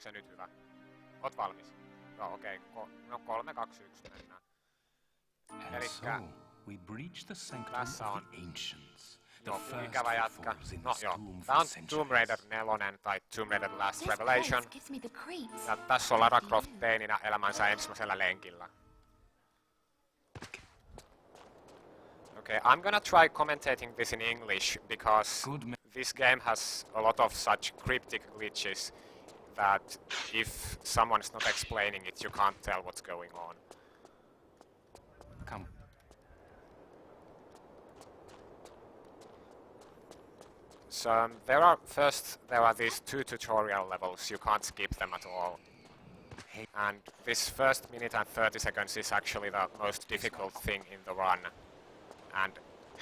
Onko se nyt hyvä? Oot valmis? No okei. No 3, 2, 1 mennään. Elikkä tässä on ikävä jätkä. No joo, tää on Tomb Raider 4 tai Tomb Raider Last Revelation. Ja tässä on Lara Croft teininä elämänsä ensimmäisellä lenkillä. Okay, I'm gonna try commentating this in English because this game has a lot of such cryptic glitches that if someone's not explaining it, you can't tell what's going on. Come. So there are these 2 tutorial levels, you can't skip them at all. And this first minute and 30 seconds is actually the most difficult thing in the run. And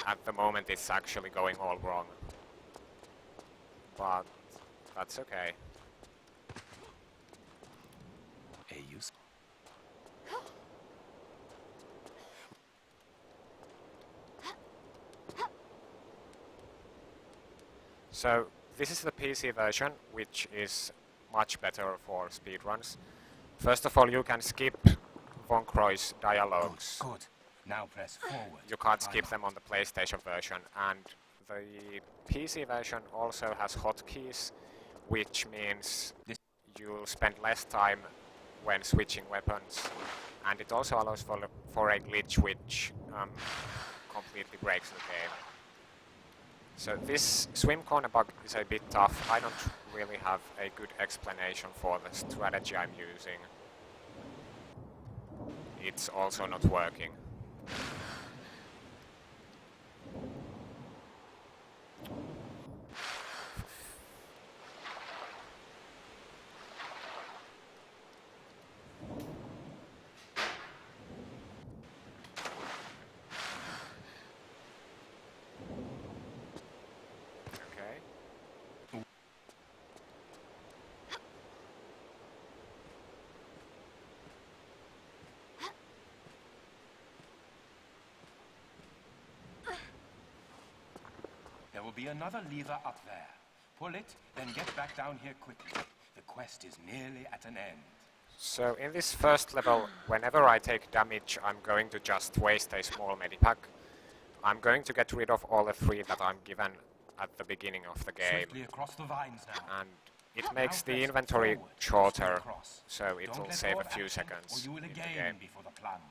at the moment it's actually going all wrong. But that's okay. Hey, you. So this is the PC version, which is much better for speedruns. First of all, you can skip Von Croy's dialogues. Good. Now press forward. You can't skip them on the PlayStation version, and the PC version also has hotkeys, which means you'll spend less time when switching weapons, and it also allows for a glitch which completely breaks the game. So this swim corner bug is a bit tough. I don't really have a good explanation for the strategy I'm using. It's also not working. There will be another lever up there. Pull it, then get back down here quickly. The quest is nearly at an end. So in this first level, whenever I take damage, I'm going to just waste a small medipack. I'm going to get rid of all the 3 that I'm given at the beginning of the game. Swiftly across the vines now. And it makes the inventory shorter, so it will save a few seconds in the game. Before the plunge.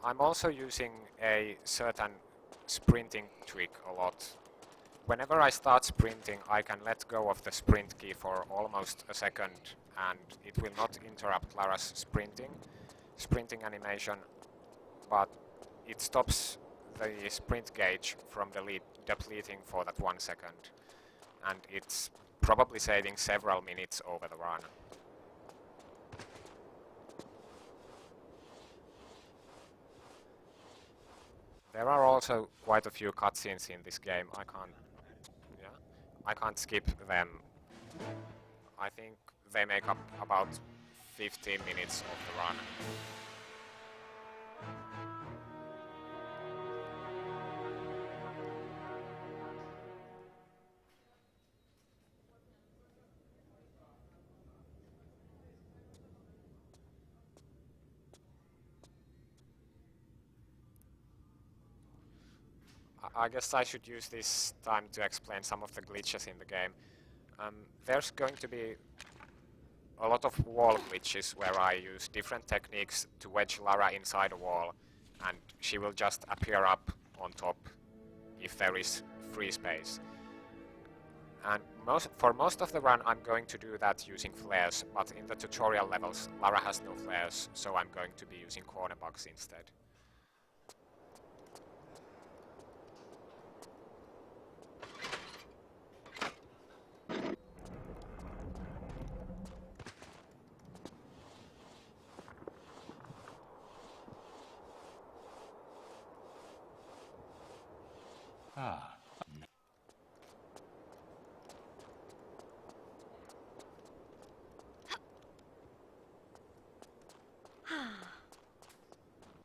I'm also using a certain sprinting trick a lot. Whenever I start sprinting, I can let go of the sprint key for almost a second, and it will not interrupt Lara's sprinting animation, but it stops the sprint gauge from depleting for that 1 second, and it's probably saving several minutes over the run. There are also quite a few cutscenes in this game. I can't skip them. I think they make up about 15 minutes of the run. I guess I should use this time to explain some of the glitches in the game. There's going to be a lot of wall glitches where I use different techniques to wedge Lara inside a wall, and she will just appear up on top if there is free space. And for most of the run I'm going to do that using flares, but in the tutorial levels Lara has no flares, so I'm going to be using corner bugs instead. Ah.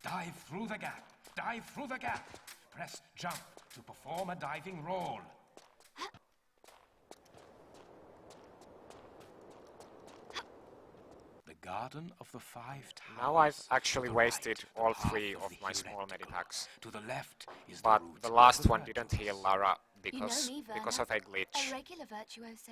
Dive through the gap. Dive through the gap. Press jump to perform a diving roll. The Garden of the Five Towers. Now I've actually To the wasted right, all half 3 of the my small heretical. medipacks. To the left is But route the of last the one didn't heal virtuous. Lara You know because me, Werner. of a glitch. A regular virtuoso.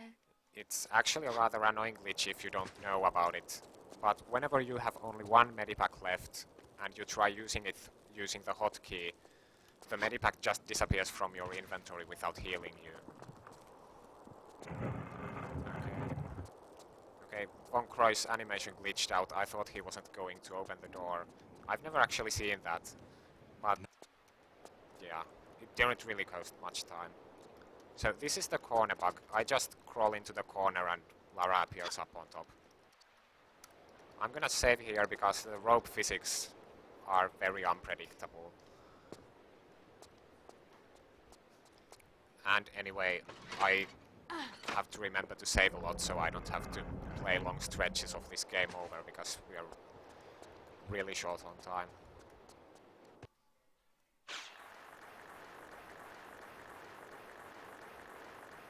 It's actually a rather annoying glitch if you don't know about it. But whenever you have only one medipack left and you try using it using the hotkey, the medipack just disappears from your inventory without healing you. Okay, Von Croy's animation glitched out. I thought he wasn't going to open the door. I've never actually seen that, but yeah, it didn't really cost much time. So this is the corner bug. I just crawl into the corner and Lara appears up on top. I'm gonna save here because the rope physics are very unpredictable. And anyway, I have to remember to save a lot so I don't have to play long stretches of this game over because we are really short on time.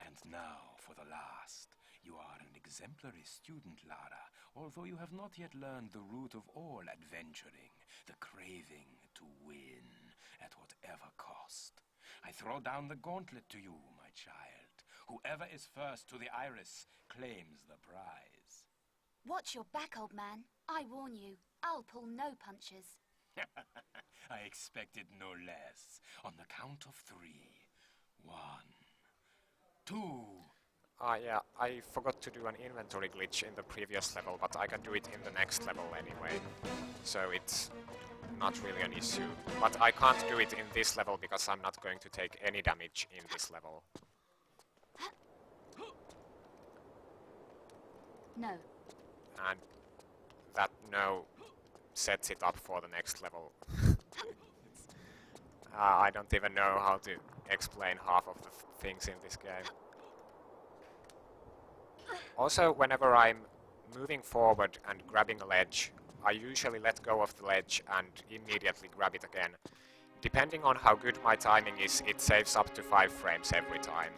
And now for the last. You are an exemplary student, Lara, although you have not yet learned the root of all adventuring, the craving to win at whatever cost. I throw down the gauntlet to you, my child. Whoever is first to the iris claims the prize. Watch your back, old man. I warn you, I'll pull no punches. I expected no less. On the count of 3. 1, 2. Yeah, I forgot to do an inventory glitch in the previous level, but I can do it in the next level anyway. So it's not really an issue. But I can't do it in this level because I'm not going to take any damage in this level. No. And that no sets it up for the next level. I don't even know how to explain half of the things in this game. Also, whenever I'm moving forward and grabbing a ledge, I usually let go of the ledge and immediately grab it again. Depending on how good my timing is, it saves up to 5 frames every time.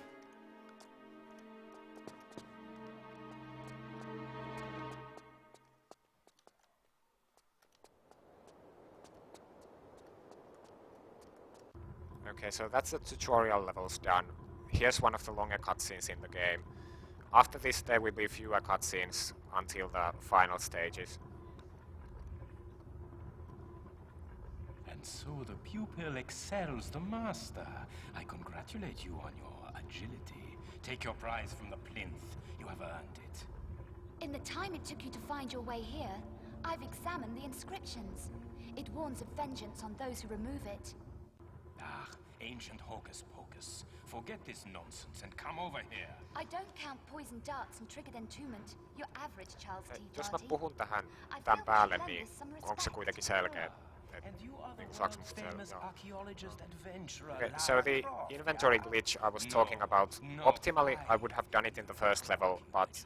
Okay, so that's the tutorial levels done. Here's one of the longer cutscenes in the game. After this there will be fewer cutscenes until the final stages. And so the pupil excels the master. I congratulate you on your agility. Take your prize from the plinth. You have earned it. In the time it took you to find your way here, I've examined the inscriptions. It warns of vengeance on those who remove it. Ah, ancient hocus pocus. Forget this nonsense and come over here. I don't count poison darts and triggered entombment. Your average child's tea Jos mä party. puhun tähän I tämän felt päälle, we should niin lend this some onko se respect. kuitenkin selkeä? And you are the Saaks world musta famous joo. archaeologist adventurer. Okay, Lara so the Croft, inventory yeah? glitch I was talking about, No, optimally I would have done it in the first level, but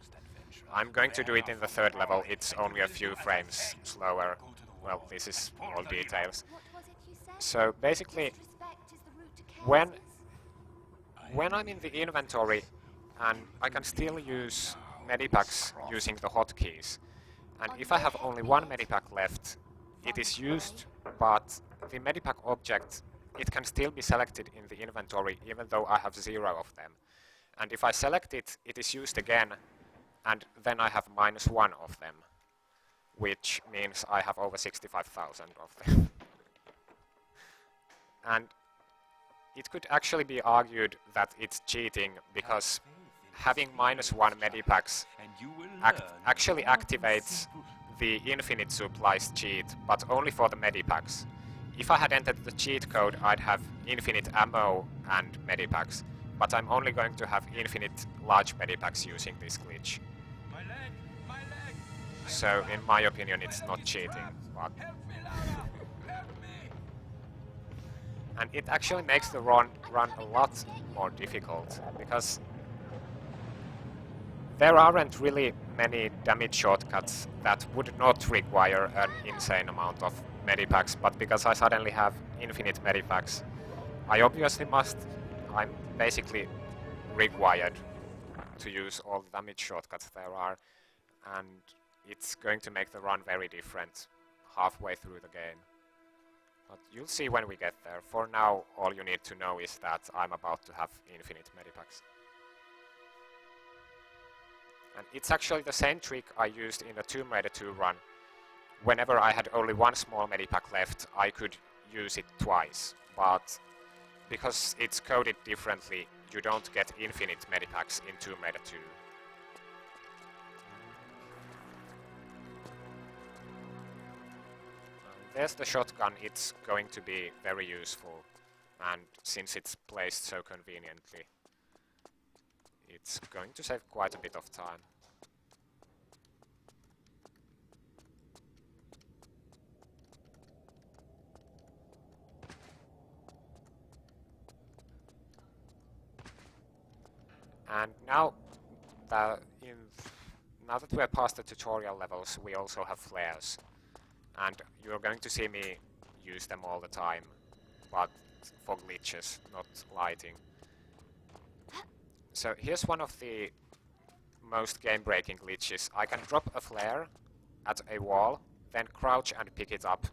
I'm going to do it in the third level. It's only a few frames slower. Well, this is all details. What was it you said? So basically, Disrespect is the route to chaos. when I'm in the inventory and I can still use medipacks using the hotkeys, and if I have only one medipack left, it is used, but the medipack object, it can still be selected in the inventory even though I have 0 of them. And if I select it, it is used again, and then I have -1 of them, which means I have over 65,000 of them. And it could actually be argued that it's cheating because having -1 medipacks actually activates the infinite supplies cheat, but only for the medipacks. If I had entered the cheat code, I'd have infinite ammo and medipacks, but I'm only going to have infinite large medipacks using this glitch. My leg! So in my opinion it's not cheating, but Help me, Lara! Help me! And it actually makes the run a lot more difficult, because there aren't really many damage shortcuts that would not require an insane amount of medipacks, but because I suddenly have infinite medipacks, I obviously must. I'm basically required to use all the damage shortcuts there are, and it's going to make the run very different halfway through the game. But you'll see when we get there. For now, all you need to know is that I'm about to have infinite medipacks. And it's actually the same trick I used in the Tomb Raider 2 run. Whenever I had only one small medipack left, I could use it twice. But because it's coded differently, you don't get infinite medipacks in Tomb Raider 2. There's the shotgun. It's going to be very useful, and since it's placed so conveniently, it's going to save quite a bit of time. And now that we're past the tutorial levels, we also have flares. And you're going to see me use them all the time, but for glitches, not lighting. So here's one of the most game-breaking glitches. I can drop a flare at a wall, then crouch and pick it up,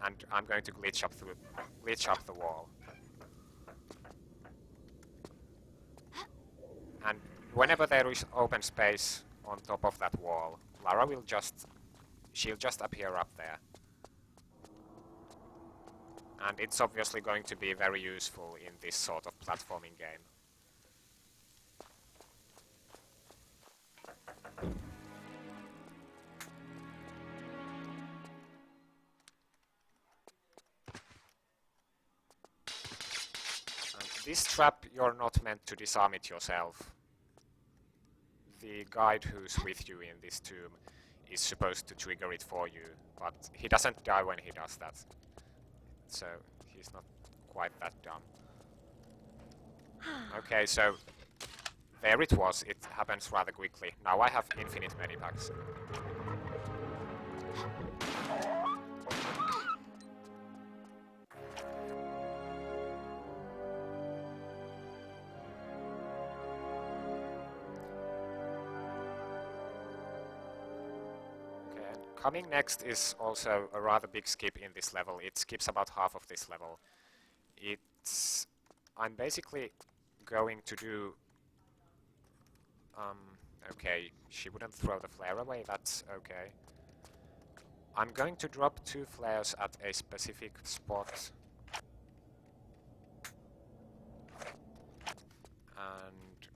and I'm going to glitch up the wall. And whenever there is open space on top of that wall, Lara will she'll just appear up there. And it's obviously going to be very useful in this sort of platforming game. And this trap, you're not meant to disarm it yourself. The guide who's with you in this tomb is supposed to trigger it for you, but he doesn't die when he does that. So he's not quite that dumb. Okay, so there it was. It happens rather quickly. Now I have infinite medipacks. Coming next is also a rather big skip in this level. It skips about half of this level. I'm basically going to do... okay, she wouldn't throw the flare away, that's okay. I'm going to drop 2 flares at a specific spot. And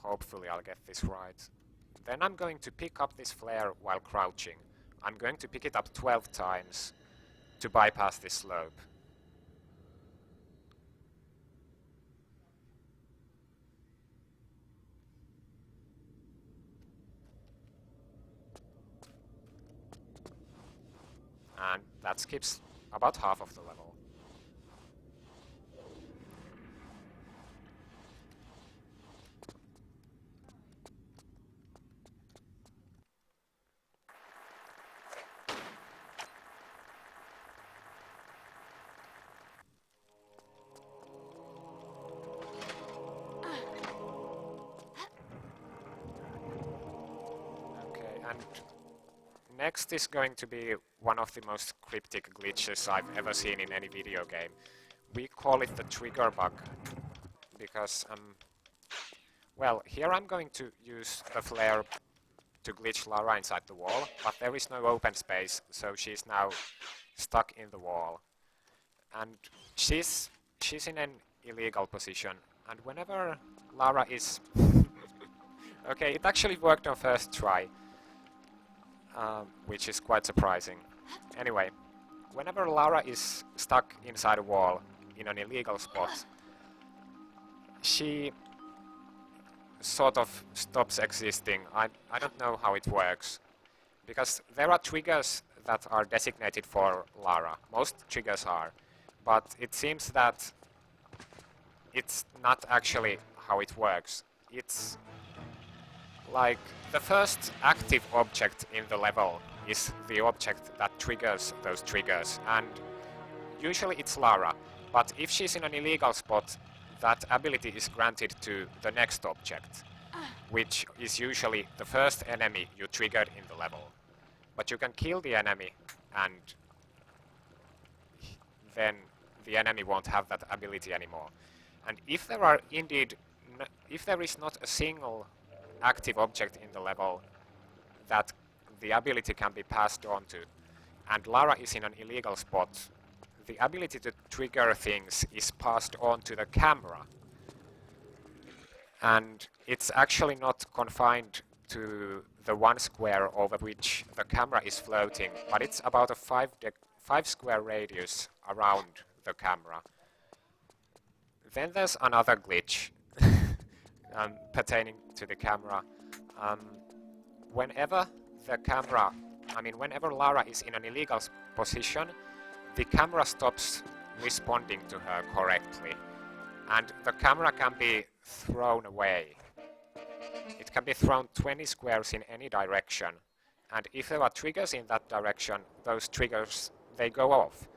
hopefully I'll get this right. Then I'm going to pick up this flare while crouching. I'm going to pick it up 12 times to bypass this slope. And that skips about half of the level. Next is going to be one of the most cryptic glitches I've ever seen in any video game. We call it the trigger bug, because, well, here I'm going to use the flare to glitch Lara inside the wall, but there is no open space, so she's now stuck in the wall. And she's in an illegal position, and whenever Lara is... okay, it actually worked on first try. Which is quite surprising. Anyway, whenever Lara is stuck inside a wall in an illegal spot, she sort of stops existing. I don't know how it works, because there are triggers that are designated for Lara. Most triggers are. but it seems that it's not actually how it works. It's like the first active object in the level is the object that triggers those triggers, and usually it's Lara, but if she's in an illegal spot, that ability is granted to the next object, which is usually the first enemy you triggered in the level. But you can kill the enemy, and then the enemy won't have that ability anymore. And if there are indeed, if there is not a single active object in the level that the ability can be passed on to, and Lara is in an illegal spot, the ability to trigger things is passed on to the camera. And it's actually not confined to the one square over which the camera is floating, but it's about a 5 square radius around the camera. Then there's another glitch pertaining to the camera. Whenever Lara is in an illegal position, the camera stops responding to her correctly, and the camera can be thrown away. It can be thrown 20 squares in any direction, and if there are triggers in that direction, those triggers, they go off.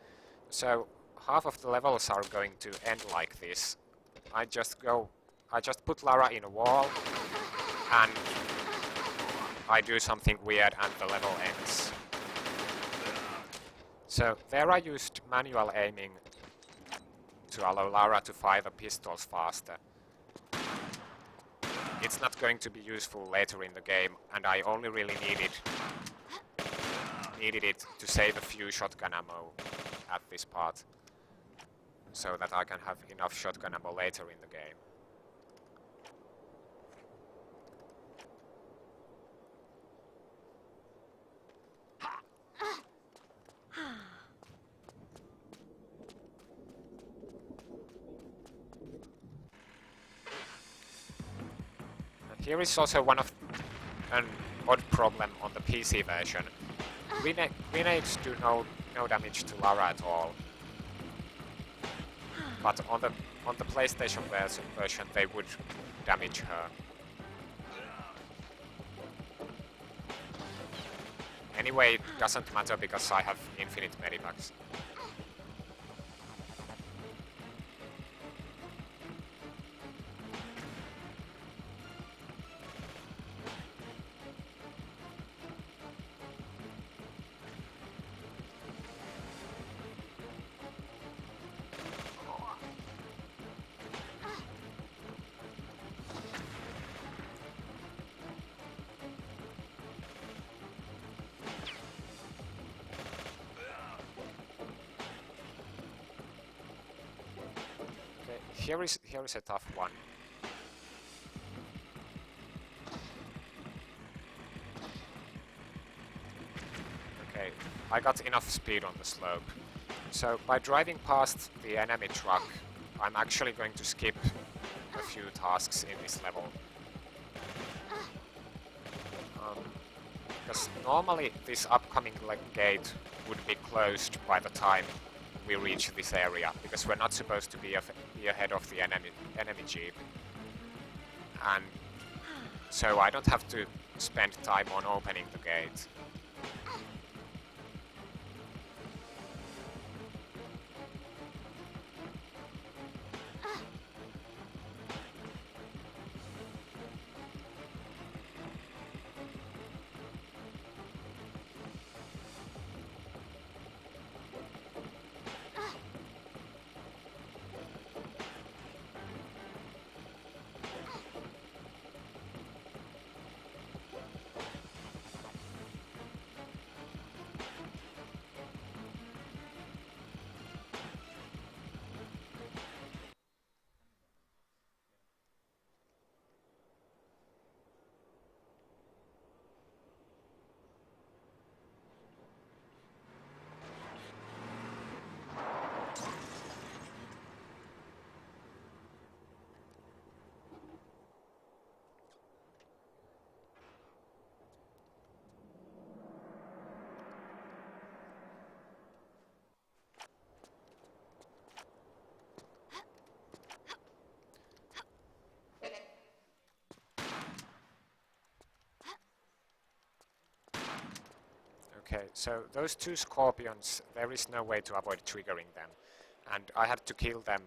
So half of the levels are going to end like this. I just put Lara in a wall, and I do something weird and the level ends. So there I used manual aiming to allow Lara to fire the pistols faster. It's not going to be useful later in the game, and I only really needed it to save a few shotgun ammo at this part, so that I can have enough shotgun ammo later in the game. Here is also an odd problem on the PC version. Grenades do no damage to Lara at all, but on the PlayStation version they would damage her. Anyway, it doesn't matter because I have infinite medipacks. Here is a tough one. Okay, I got enough speed on the slope. So by driving past the enemy truck, I'm actually going to skip a few tasks in this level. Because normally this upcoming gate would be closed by the time we reach this area, because we're not supposed to be ahead of the enemy jeep, and so I don't have to spend time on opening the gate. Okay, so those two scorpions, there is no way to avoid triggering them. And I had to kill them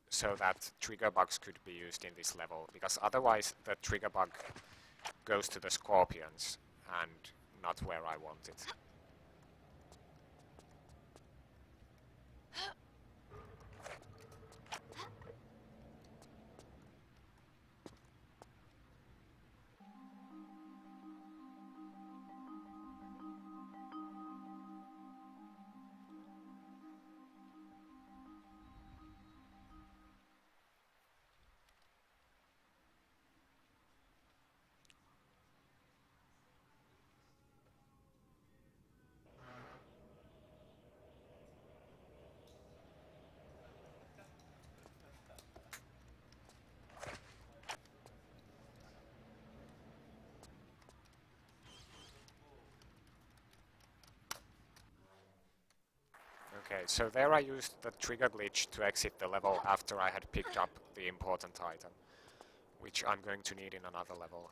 so that trigger bugs could be used in this level, because otherwise the trigger bug goes to the scorpions and not where I want it. Okay, so there I used the trigger glitch to exit the level after I had picked up the important item, which I'm going to need in another level.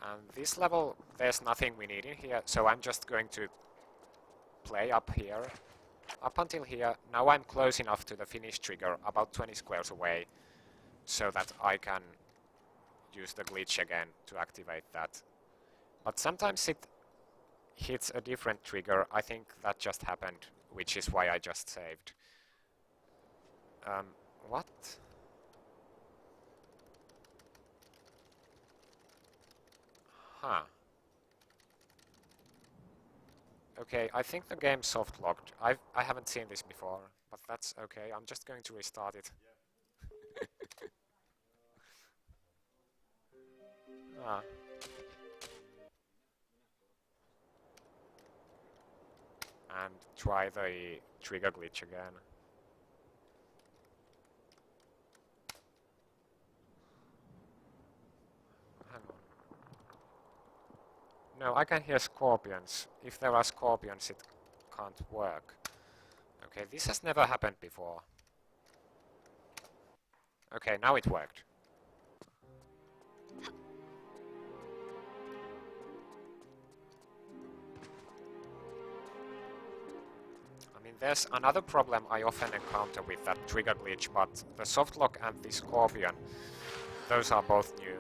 And this level, there's nothing we need in here, so I'm just going to play up here, up until here. Now I'm close enough to the finish trigger, about 20 squares away, so that I can use the glitch again to activate that. But sometimes it hits a different trigger. I think that just happened, which is why I just saved. What? Huh. Okay, I think the game soft locked. I haven't seen this before, but that's okay. I'm just going to restart it. Ah. And try the trigger glitch again. Hang on. No, I can hear scorpions. If there are scorpions, it can't work. Okay, this has never happened before. Okay, now it worked. There's another problem I often encounter with that trigger glitch, but the softlock and the scorpion, those are both new.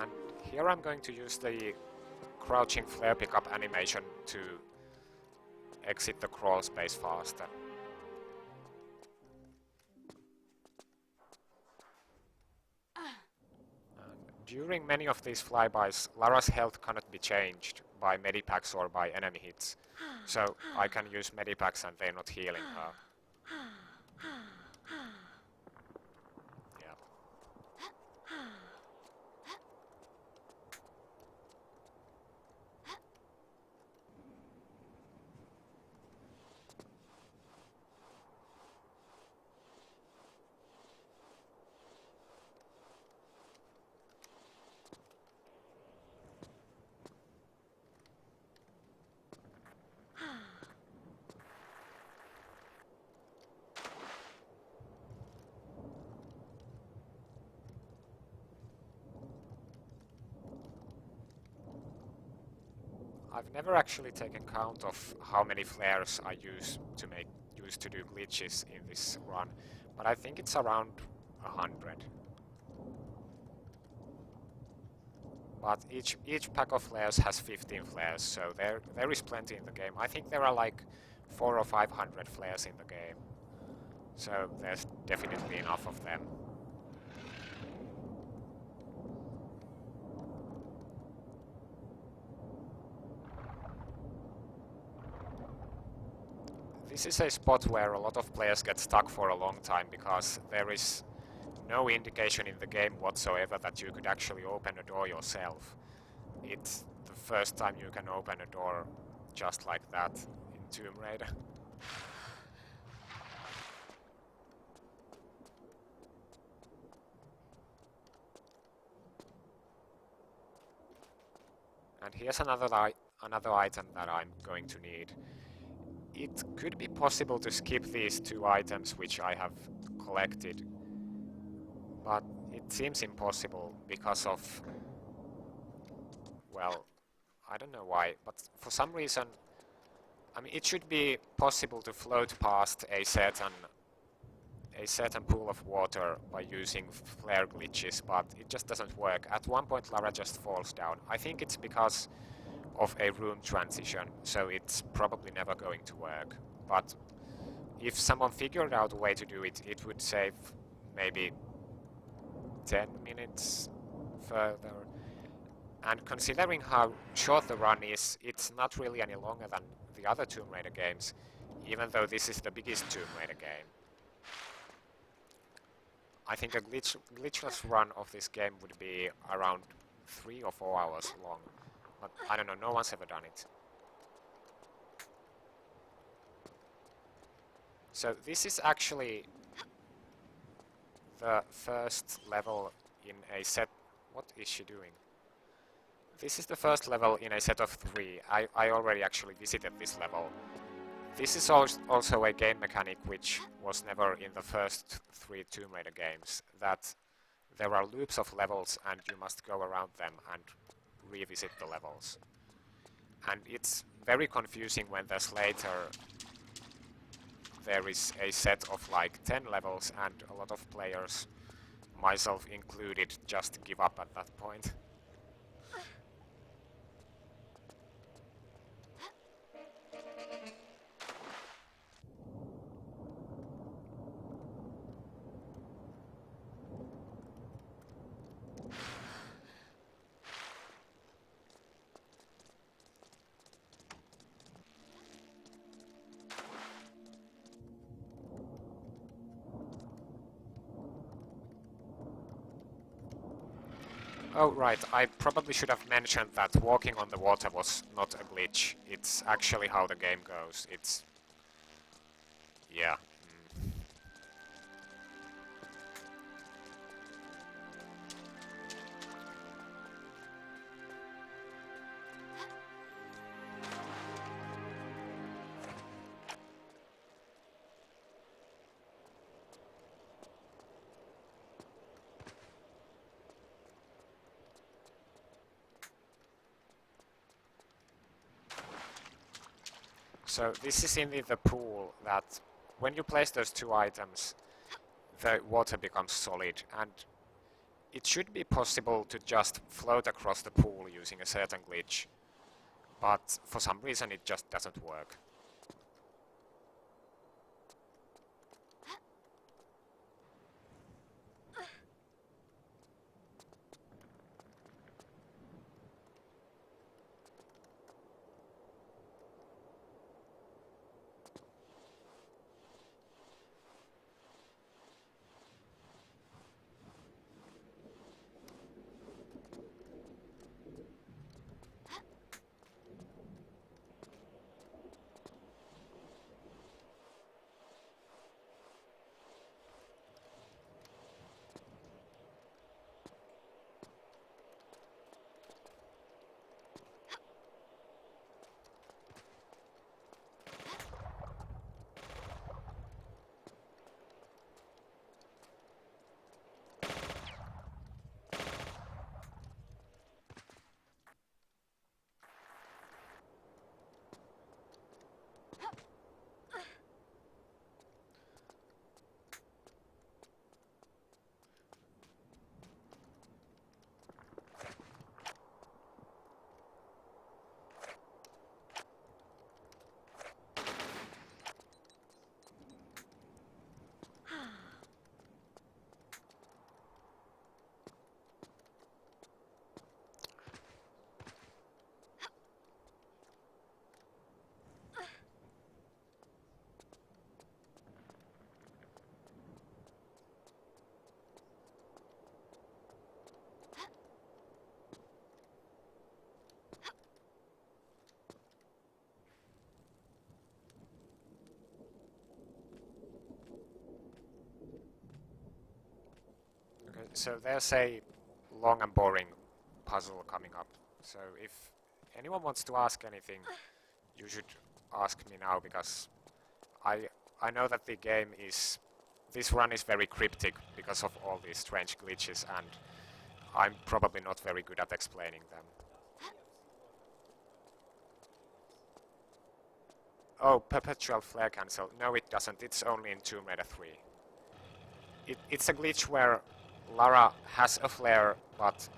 And here I'm going to use the crouching flare pickup animation to exit the crawl space faster. And during many of these flybys, Lara's health cannot be changed by medipacks or by enemy hits, so I can use medipacks and they're not healing her. I've never actually taken count of how many flares I use to do glitches in this run, but I think it's around 100. But each pack of flares has 15 flares, so there is plenty in the game. I think there are like 400 or 500 flares in the game, so there's definitely enough of them. This is a spot where a lot of players get stuck for a long time because there is no indication in the game whatsoever that you could actually open a door yourself. it's the first time you can open a door just like that in Tomb Raider. And here's another item that I'm going to need. It could be possible to skip these 2 items which I have collected, but it seems impossible because of, well, I don't know why, but for some reason, I mean, it should be possible to float past a certain pool of water by using flare glitches, but it just doesn't work. At one point Lara just falls down. I think it's because of a room transition, so it's probably never going to work. But if someone figured out a way to do it, it would save maybe 10 minutes further. And considering how short the run is, it's not really any longer than the other Tomb Raider games, even though this is the biggest Tomb Raider game. I think a glitchless run of this game would be around 3 or 4 hours long. But I don't know, no one's ever done it. So this is actually the first level in a set... What is she doing? This is the first level in a set of 3. I already actually visited this level. This is also a game mechanic which was never in the first 3 Tomb Raider games, that there are loops of levels and you must go around them and revisit the levels. And it's very confusing when there's later there is a set of like 10 levels and a lot of players, myself included, just give up at that point. Oh right, I probably should have mentioned that walking on the water was not a glitch. It's actually how the game goes. It's... yeah. So this is indeed the pool that when you place those 2 items, the water becomes solid, and it should be possible to just float across the pool using a certain glitch, but for some reason it just doesn't work. So there's a long and boring puzzle coming up. So if anyone wants to ask anything, you should ask me now, because I know that the game is... This run is very cryptic because of all these strange glitches, and I'm probably not very good at explaining them. Oh, perpetual flare cancel. No, it doesn't. It's only in Tomb Raider 3. It's a glitch where Lara has a flare, but...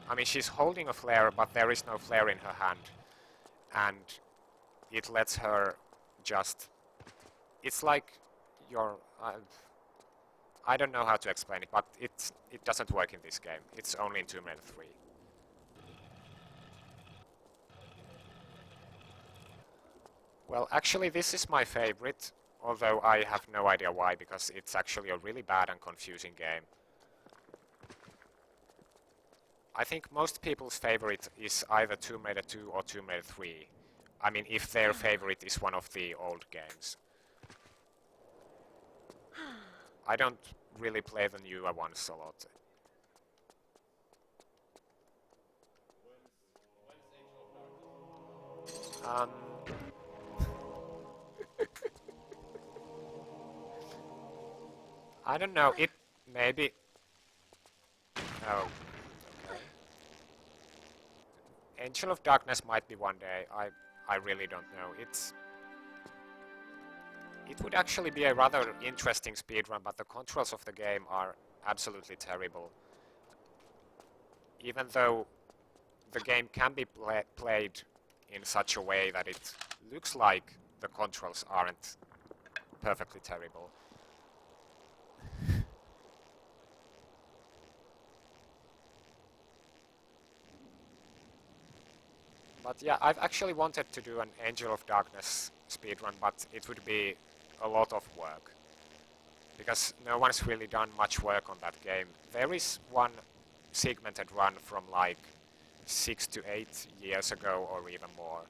I mean, she's holding a flare, but there is no flare in her hand. And it lets her just... It's like your... I don't know how to explain it, but it doesn't work in this game. It's only in Tomb Raider 3. Well, actually this is my favorite, although I have no idea why, because it's actually a really bad and confusing game. I think most people's favorite is either Tomb Raider 2 or Tomb Raider 3. I mean, if their favorite is one of the old games. I don't really play the newer ones a lot. I don't know, it maybe... Oh, okay. Angel of Darkness might be one day, I really don't know. It would actually be a rather interesting speedrun, but the controls of the game are absolutely terrible. Even though the game can be played in such a way that it looks like the controls aren't perfectly terrible. But yeah, I've actually wanted to do an Angel of Darkness speedrun, but it would be a lot of work. Because no one's really done much work on that game. There is one segmented run from like 6 to 8 years ago or even more.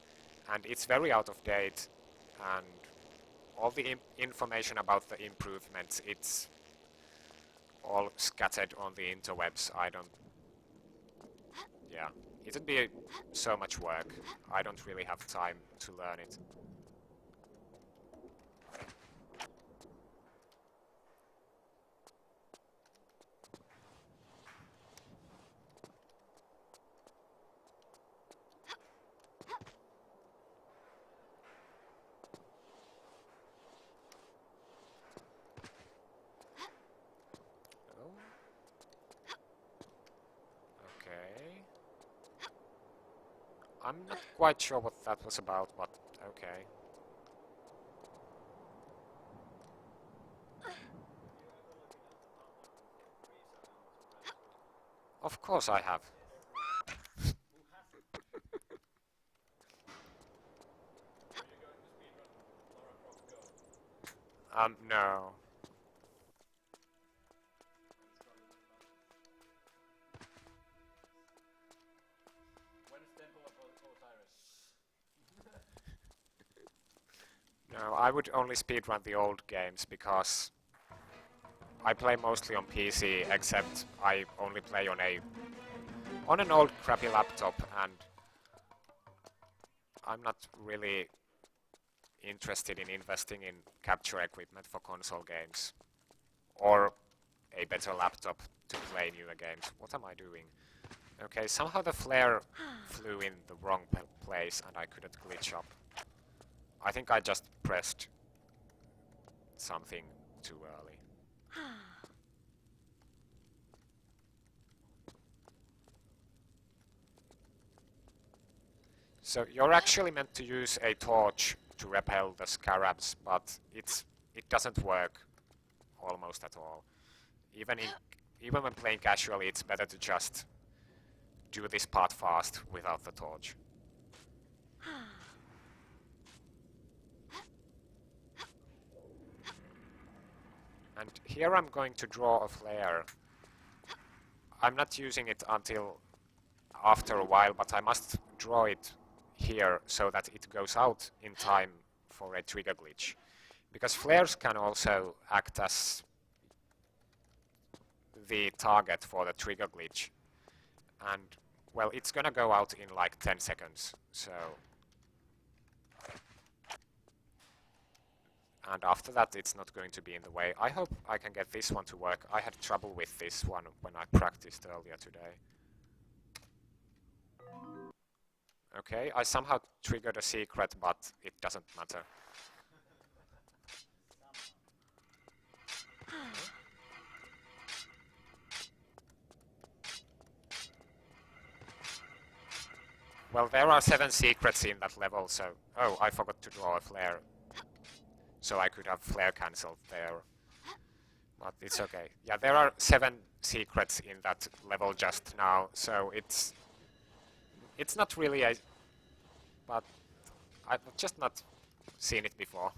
And it's very out of date, and all the information about the improvements, it's all scattered on the interwebs. Yeah. It would be so much work. I don't really have time to learn it. I'm not quite sure what that was about, but okay. Of course I have. No. No, I would only speedrun the old games because I play mostly on PC, except I only play on an old crappy laptop, and I'm not really interested in investing in capture equipment for console games or a better laptop to play newer games. What am I doing? Okay, somehow the flare flew in the wrong place and I couldn't glitch up. I think I just pressed something too early. So you're actually meant to use a torch to repel the scarabs, but it doesn't work almost at all. Even when playing casually, it's better to just do this part fast without the torch. And here I'm going to draw a flare. I'm not using it until after a while, but I must draw it here so that it goes out in time for a trigger glitch. Because flares can also act as the target for the trigger glitch. And, well, it's gonna go out in like 10 seconds, so... And after that, it's not going to be in the way. I hope I can get this one to work. I had trouble with this one when I practiced earlier today. Okay, I somehow triggered a secret, but it doesn't matter. Well, there are 7 secrets in that level, so... Oh, I forgot to draw a flare. So I could have flare cancelled there. But it's okay. Yeah, there are 7 secrets in that level just now, so it's not really a... But I've just not seen it before.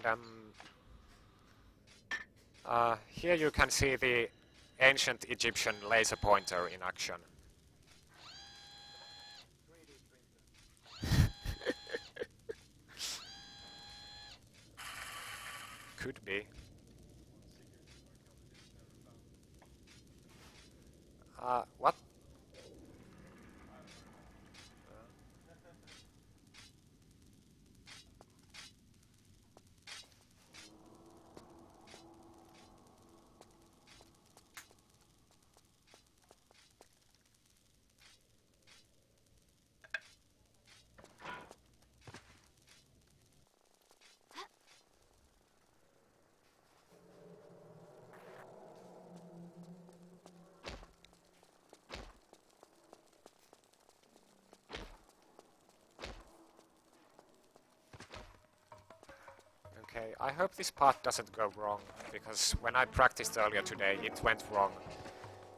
And here you can see the ancient Egyptian laser pointer in action. Could be. What? Okay, I hope this part doesn't go wrong, because when I practiced earlier today, it went wrong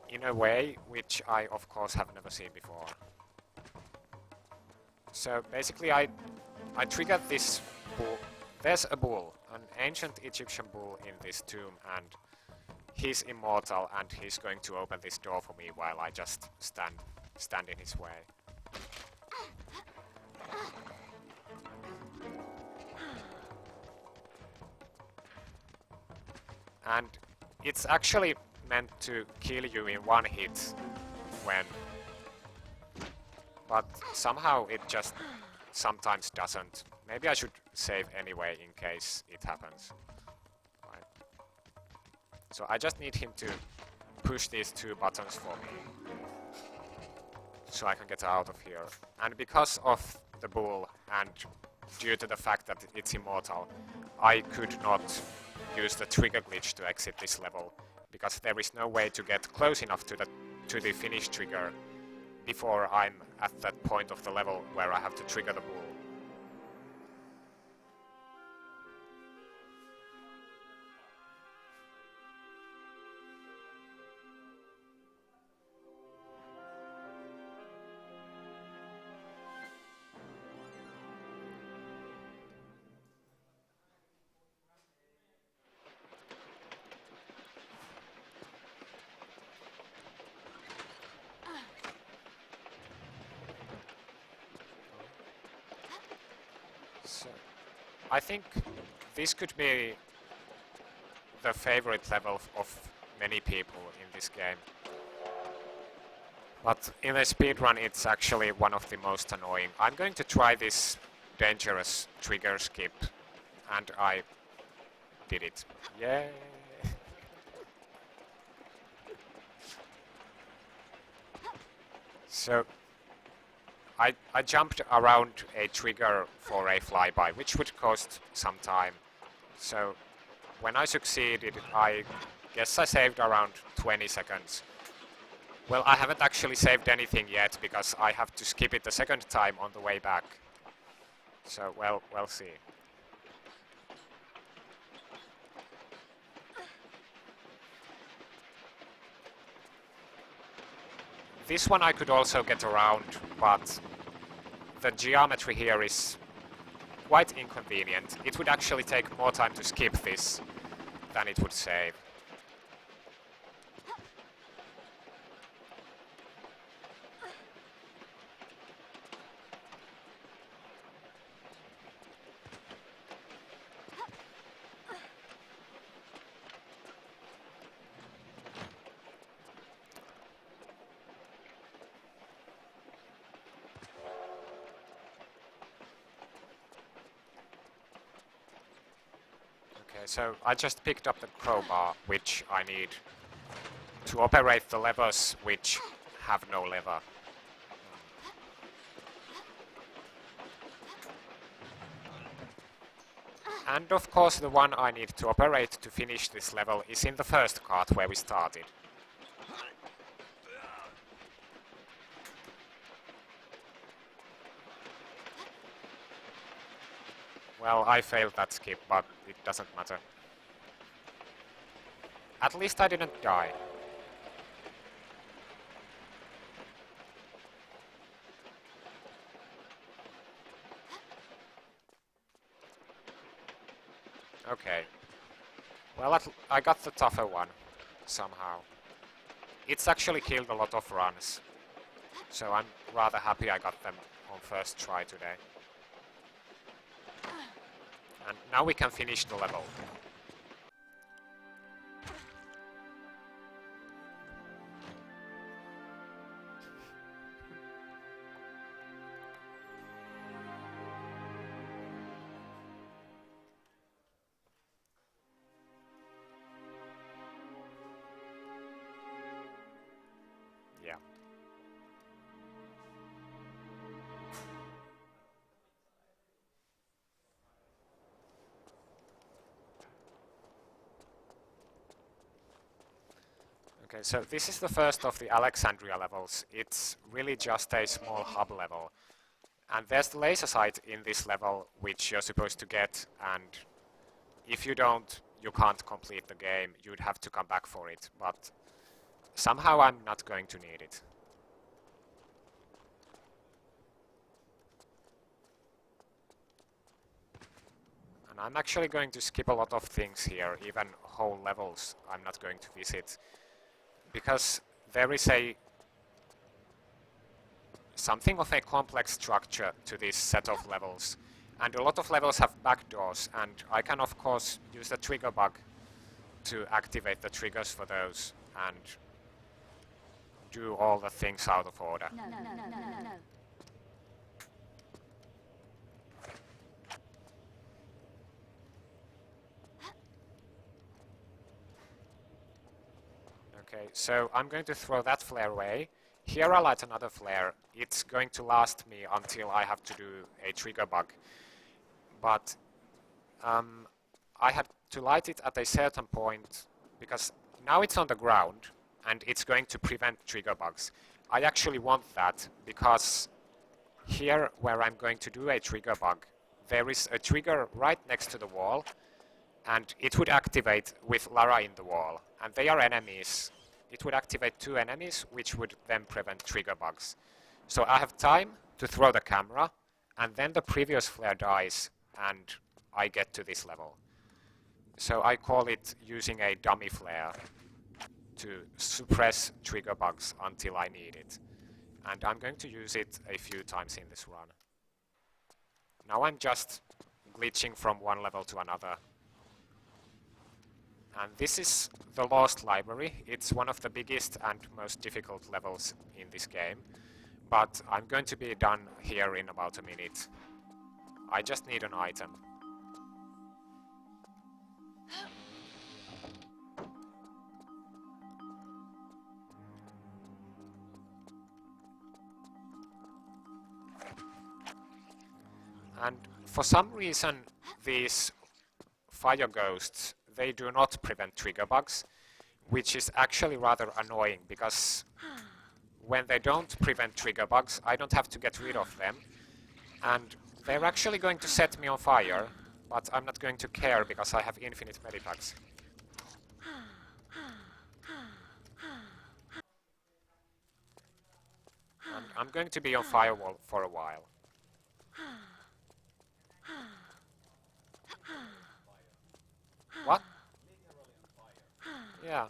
in a way which I, of course, have never seen before. So basically, I triggered this bull. There's a bull, an ancient Egyptian bull in this tomb, and he's immortal, and he's going to open this door for me while I just stand in his way. And it's actually meant to kill you in one hit when... But somehow it just sometimes doesn't. Maybe I should save anyway in case it happens. Right. So I just need him to push these 2 buttons for me, so I can get out of here. And because of the bull, and due to the fact that it's immortal, I could not use the trigger glitch to exit this level, because there is no way to get close enough to the finish trigger before I'm at that point of the level where I have to trigger the bull. So, I think this could be the favorite level of many people in this game. But in a speedrun, it's actually one of the most annoying. I'm going to try this dangerous trigger skip, and I did it. Yay! So I jumped around a trigger for a flyby, which would cost some time. So when I succeeded, I guess I saved around 20 seconds. Well, I haven't actually saved anything yet because I have to skip it the second time on the way back. So, well, we'll see. This one I could also get around, but the geometry here is quite inconvenient. It would actually take more time to skip this than it would save. Okay, so I just picked up the crowbar, which I need to operate the levers which have no lever. And of course the one I need to operate to finish this level is in the first cart where we started. Well, I failed that skip, but it doesn't matter. At least I didn't die. Okay. Well, I got the tougher one, somehow. It's actually killed a lot of runs, so I'm rather happy I got them on first try today. And now we can finish the level. Yeah. Okay, so this is the first of the Alexandria levels. It's really just a small hub level. And there's the laser sight in this level, which you're supposed to get, and if you don't, you can't complete the game. You'd have to come back for it, but somehow I'm not going to need it. And I'm actually going to skip a lot of things here, even whole levels I'm not going to visit. Because there is something of a complex structure to this set of levels, and a lot of levels have backdoors, and I can of course use the trigger bug to activate the triggers for those and do all the things out of order. No. Okay, so I'm going to throw that flare away. Here I'll light another flare. It's going to last me until I have to do a trigger bug. But I had to light it at a certain point because now it's on the ground and it's going to prevent trigger bugs. I actually want that because here where I'm going to do a trigger bug, there is a trigger right next to the wall and it would activate with Lara in the wall. And they are enemies. It would activate 2 enemies, which would then prevent trigger bugs. So I have time to throw the camera, and then the previous flare dies, and I get to this level. So I call it using a dummy flare to suppress trigger bugs until I need it. And I'm going to use it a few times in this run. Now I'm just glitching from one level to another. And this is the Lost Library. It's one of the biggest and most difficult levels in this game. But I'm going to be done here in about a minute. I just need an item. for some reason, these fire ghosts, they do not prevent trigger bugs, which is actually rather annoying, because when they don't prevent trigger bugs, I don't have to get rid of them, and they're actually going to set me on fire, but I'm not going to care because I have infinite medipacks. And I'm going to be on firewall for a while. What? Yeah.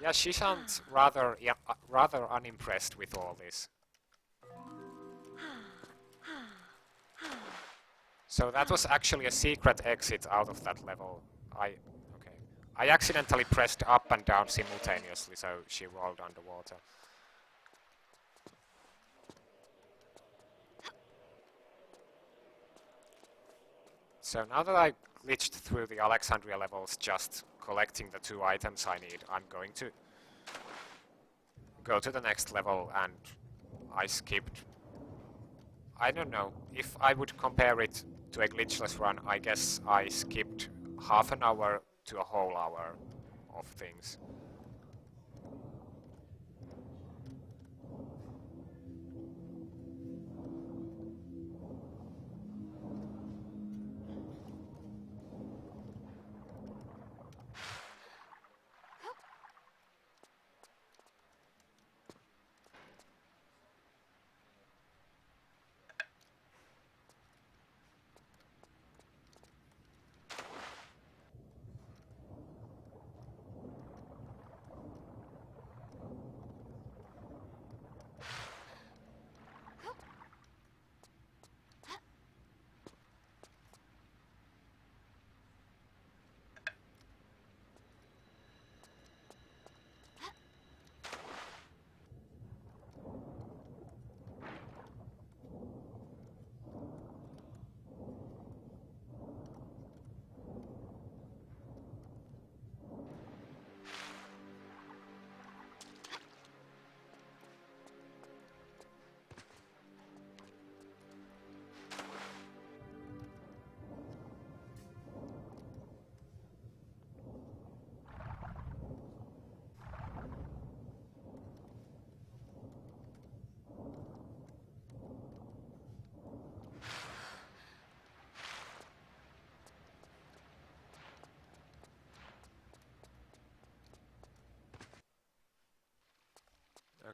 Yeah, she sounds rather unimpressed with all this. So that was actually a secret exit out of that level. I accidentally pressed up and down simultaneously, so she rolled underwater. So now that I glitched through the Alexandria levels just collecting the 2 items I need, I'm going to go to the next level, and I skipped... I don't know, if I would compare it to a glitchless run, I guess I skipped half an hour to a whole hour of things.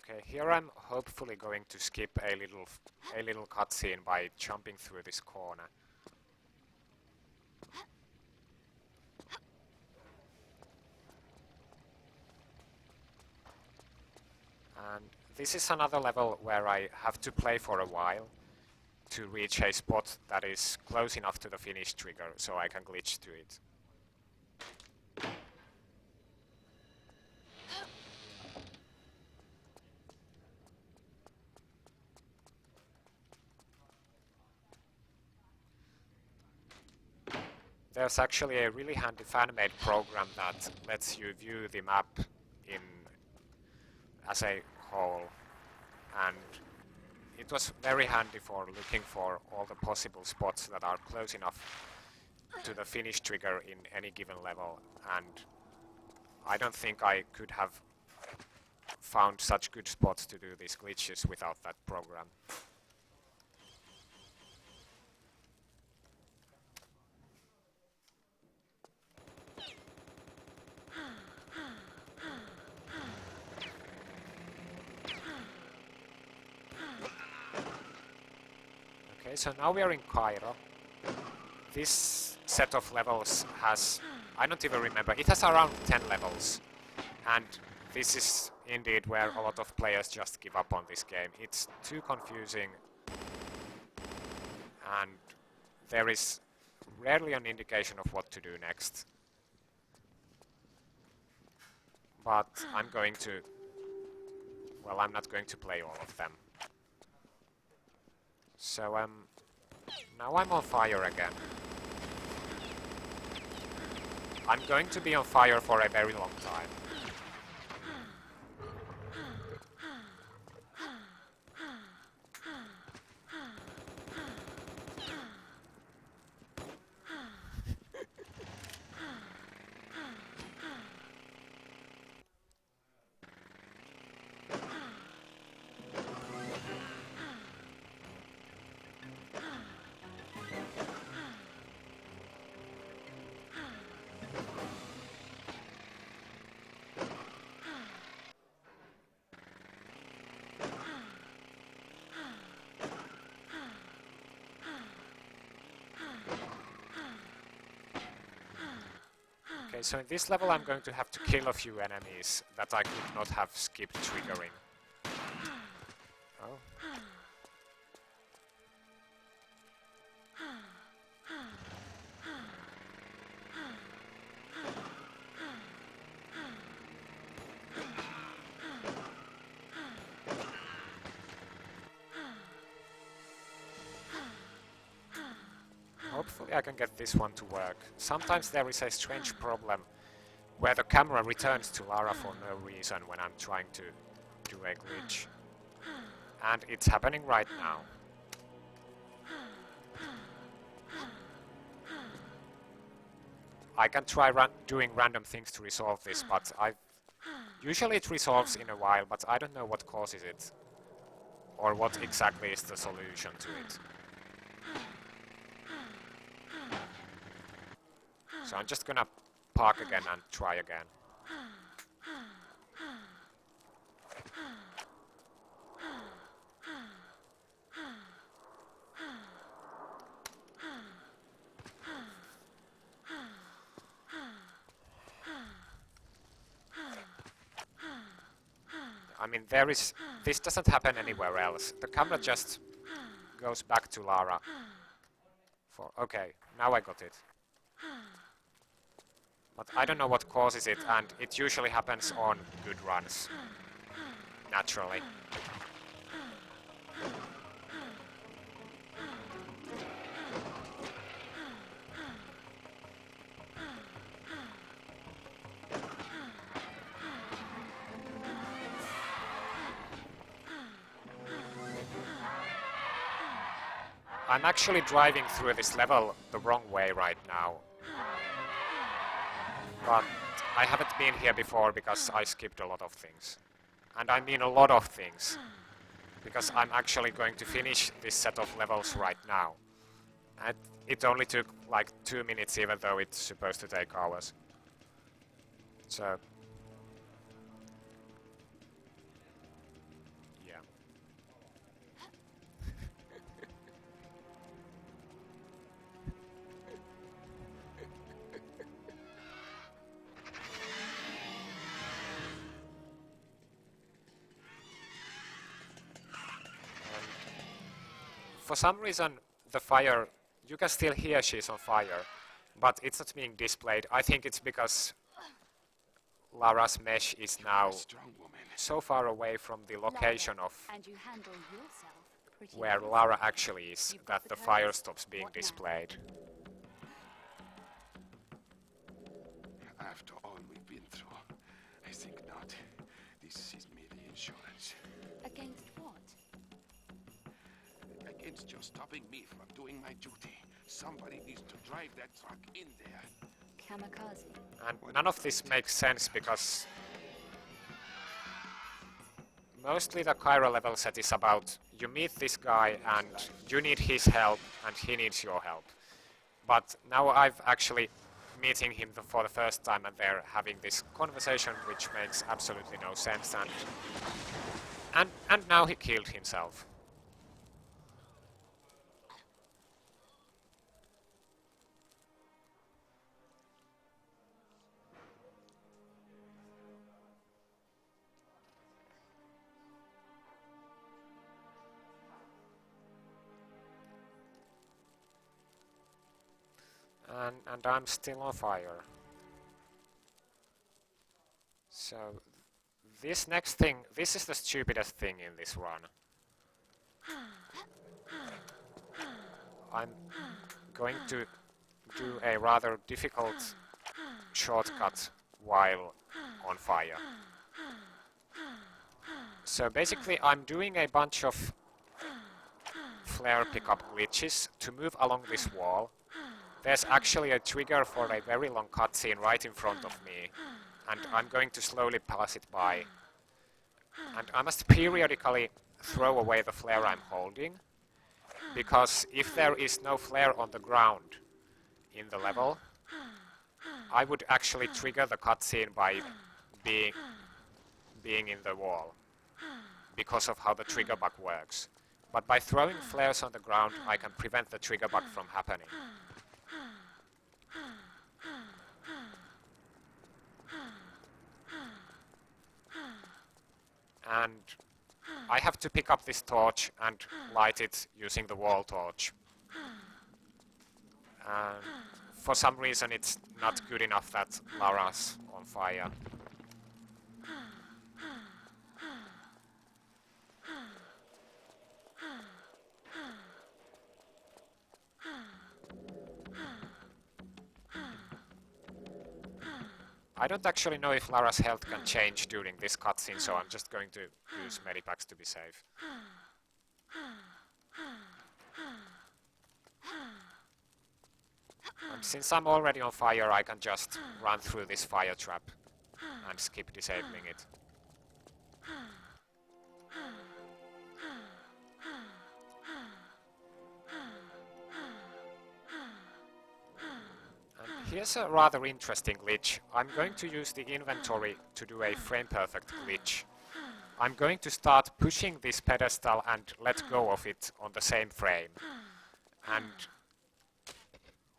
Okay, here I'm hopefully going to skip a little cutscene by jumping through this corner. And this is another level where I have to play for a while to reach a spot that is close enough to the finish trigger so I can glitch to it. There's actually a really handy fan-made program that lets you view the map as a whole, and it was very handy for looking for all the possible spots that are close enough to the finish trigger in any given level, and I don't think I could have found such good spots to do these glitches without that program. Okay, so now we are in Cairo. This set of levels has, I don't even remember, it has around 10 levels. And this is indeed where a lot of players just give up on this game. It's too confusing, and there is rarely an indication of what to do next. But I'm going to, well, I'm not going to play all of them. So now I'm on fire again. I'm going to be on fire for a very long time. Okay, so in this level I'm going to have to kill a few enemies that I could not have skipped triggering. Oh. Hopefully I can get this one to work. Sometimes there is a strange problem where the camera returns to Lara for no reason when I'm trying to do a glitch. And it's happening right now. I can try doing random things to resolve this, but usually it resolves in a while, but I don't know what causes it. Or what exactly is the solution to it. So I'm just gonna park again and try again. I mean, this doesn't happen anywhere else. The camera just goes back to Lara. Okay, now I got it. But I don't know what causes it, and it usually happens on good runs. Naturally. I'm actually driving through this level the wrong way right now. But I haven't been here before because I skipped a lot of things. And I mean a lot of things. Because I'm actually going to finish this set of levels right now. And it only took like 2 minutes, even though it's supposed to take hours. So... yeah. For some reason, the fire, you can still hear she's on fire, but it's not being displayed. I think it's because Lara's mesh is now so far away from the location of where Lara actually is that the fire stops being displayed. After all we've been through, I think not. This is merely insurance. Against what? Against just stopping me from doing my duty. Somebody needs to drive that truck in there. Kamikaze. And none of this makes sense because mostly the Kyra level set is about you meet this guy and you need his help and he needs your help. But now I've actually meeting him for the first time and they're having this conversation which makes absolutely no sense and now he killed himself. And I'm still on fire. So this next thing, this is the stupidest thing in this run. I'm going to do a rather difficult shortcut while on fire. So basically I'm doing a bunch of flare pickup glitches to move along this wall. There's actually a trigger for a very long cutscene right in front of me, and I'm going to slowly pass it by. And I must periodically throw away the flare I'm holding, because if there is no flare on the ground in the level, I would actually trigger the cutscene by being in the wall, because of how the trigger bug works. But by throwing flares on the ground, I can prevent the trigger bug from happening. And I have to pick up this torch and light it using the wall torch. For some reason it's not good enough that Lara's on fire. I don't actually know if Lara's health can change during this cutscene, so I'm just going to use medipacks to be safe. And since I'm already on fire, I can just run through this fire trap and skip disabling it. Here's a rather interesting glitch. I'm going to use the inventory to do a frame-perfect glitch. I'm going to start pushing this pedestal and let go of it on the same frame. And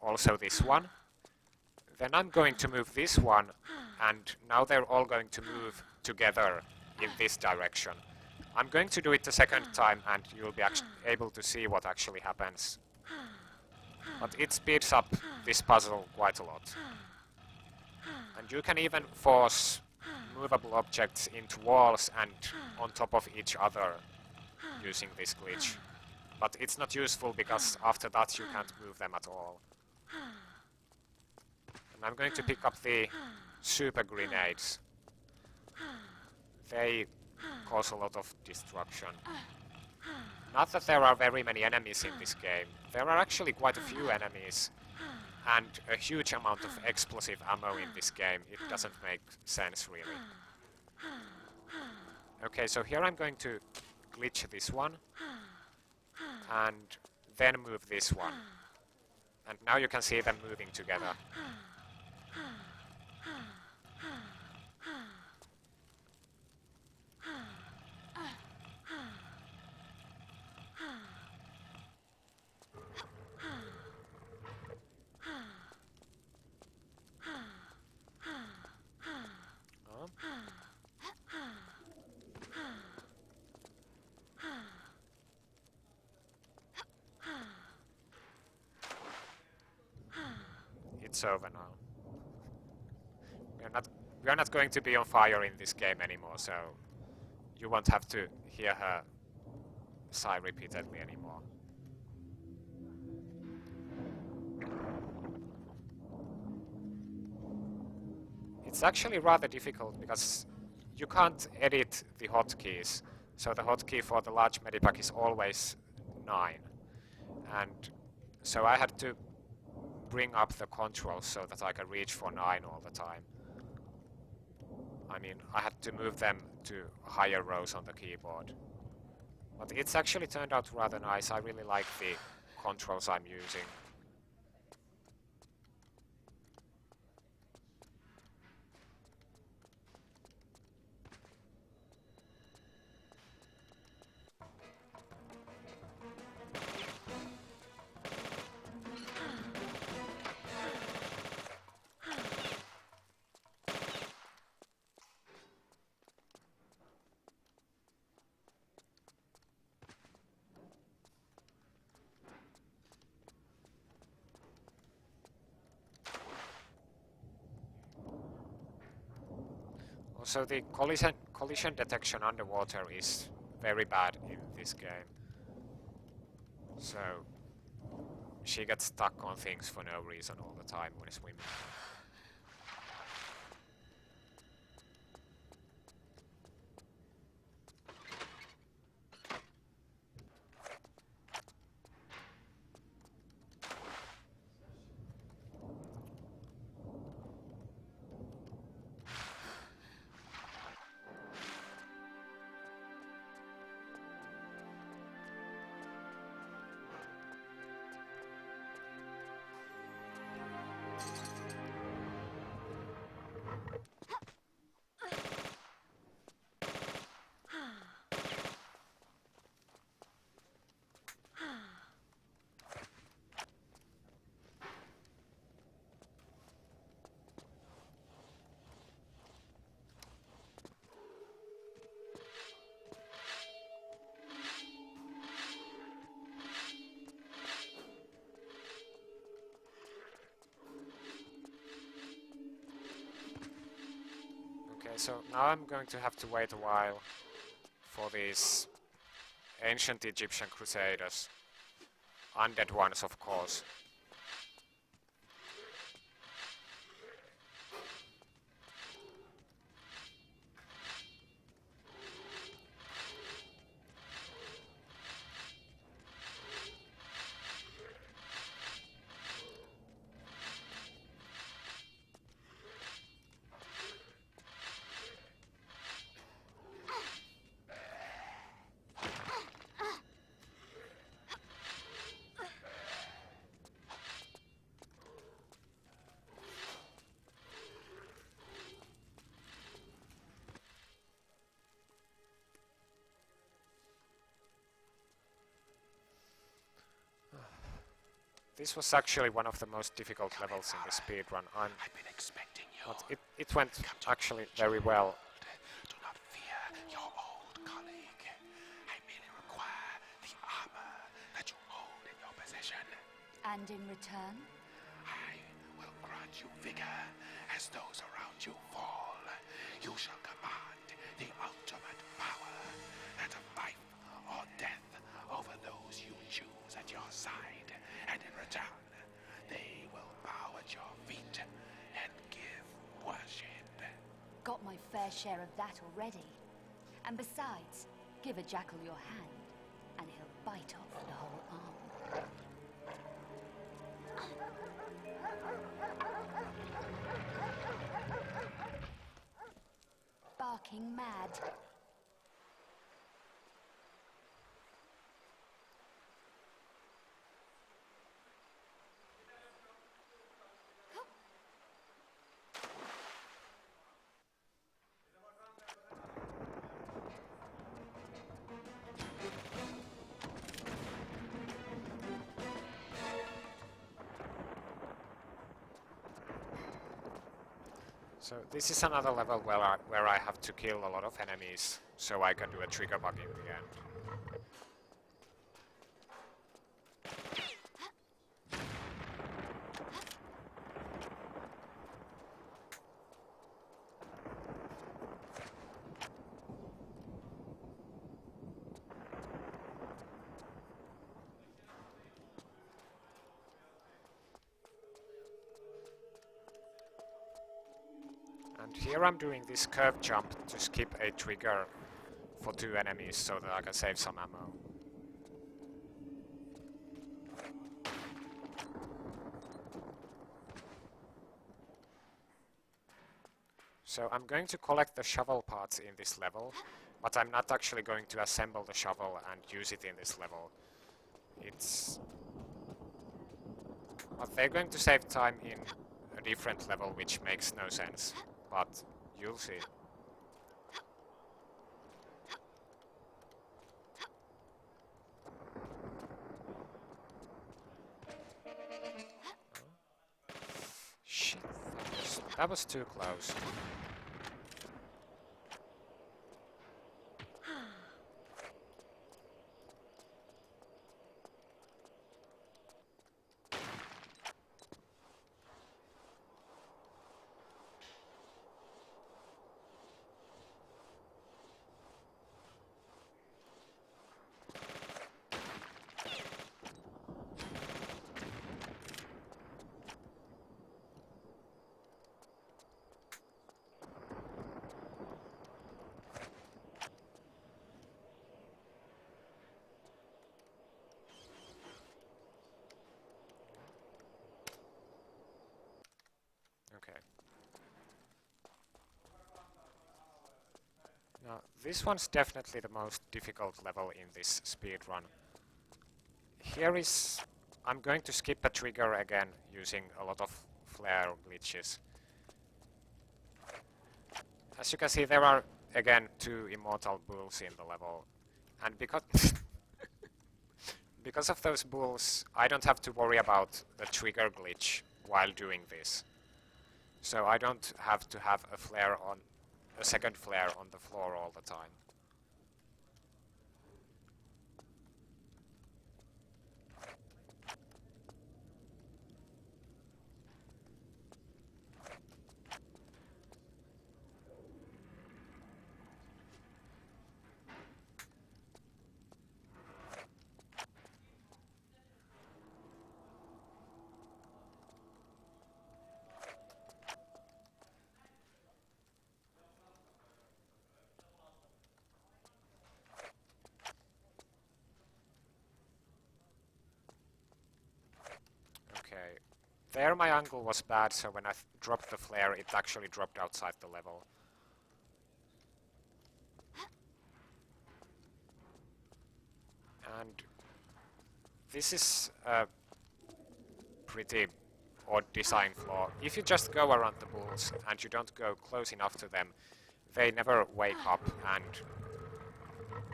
also this one. Then I'm going to move this one, and now they're all going to move together in this direction. I'm going to do it the second time, and you'll be able to see what actually happens. But it speeds up this puzzle quite a lot. And you can even force movable objects into walls and on top of each other using this glitch. But it's not useful because after that you can't move them at all. And I'm going to pick up the super grenades. They cause a lot of destruction. Not that there are very many enemies in this game. There are actually quite a few enemies and a huge amount of explosive ammo in this game. It doesn't make sense really. Okay, so here I'm going to glitch this one and then move this one. And now you can see them moving together. It's over now. We are not going to be on fire in this game anymore, so you won't have to hear her sigh repeatedly anymore. It's actually rather difficult because you can't edit the hotkeys, so the hotkey for the large medipack is always 9. And so I had to bring up the controls so that I can reach for 9 all the time. I mean, I had to move them to higher rows on the keyboard. But it's actually turned out rather nice. I really like the controls I'm using. So the collision detection underwater is very bad in this game. So she gets stuck on things for no reason all the time when swimming. Okay, so now I'm going to have to wait a while for these ancient Egyptian crusaders. Undead ones, of course. This was actually one of the most difficult levels in the speedrun. I've been expecting you. But it went actually very well. Do not fear your old colleague. I merely require the armor that you hold in your possession. And in return? I will grant you vigor as those around you fall. You shall command the ultimate power, that of life or death, over those you choose at your side. And in return, they will bow at your feet and give worship. Got my fair share of that already. And besides, give a jackal your hand, and he'll bite off the whole arm. Barking mad. So this is another level where I have to kill a lot of enemies, so I can do a trigger bug in the end. And here I'm doing this curve jump to skip a trigger for 2 enemies so that I can save some ammo. So I'm going to collect the shovel parts in this level, but I'm not actually going to assemble the shovel and use it in this level. But they're going to save time in a different level, which makes no sense. But you'll see. Shit, that was too close. Okay. Now, this one's definitely the most difficult level in this speedrun. I'm going to skip a trigger again using a lot of flare glitches. As you can see, there are again 2 immortal bulls in the level, and because of those bulls, I don't have to worry about the trigger glitch while doing this. So I don't have to have a second flare on the floor all the time. There my angle was bad, so when I dropped the flare, it actually dropped outside the level. And this is a pretty odd design flaw. If you just go around the bulls and you don't go close enough to them, they never wake up and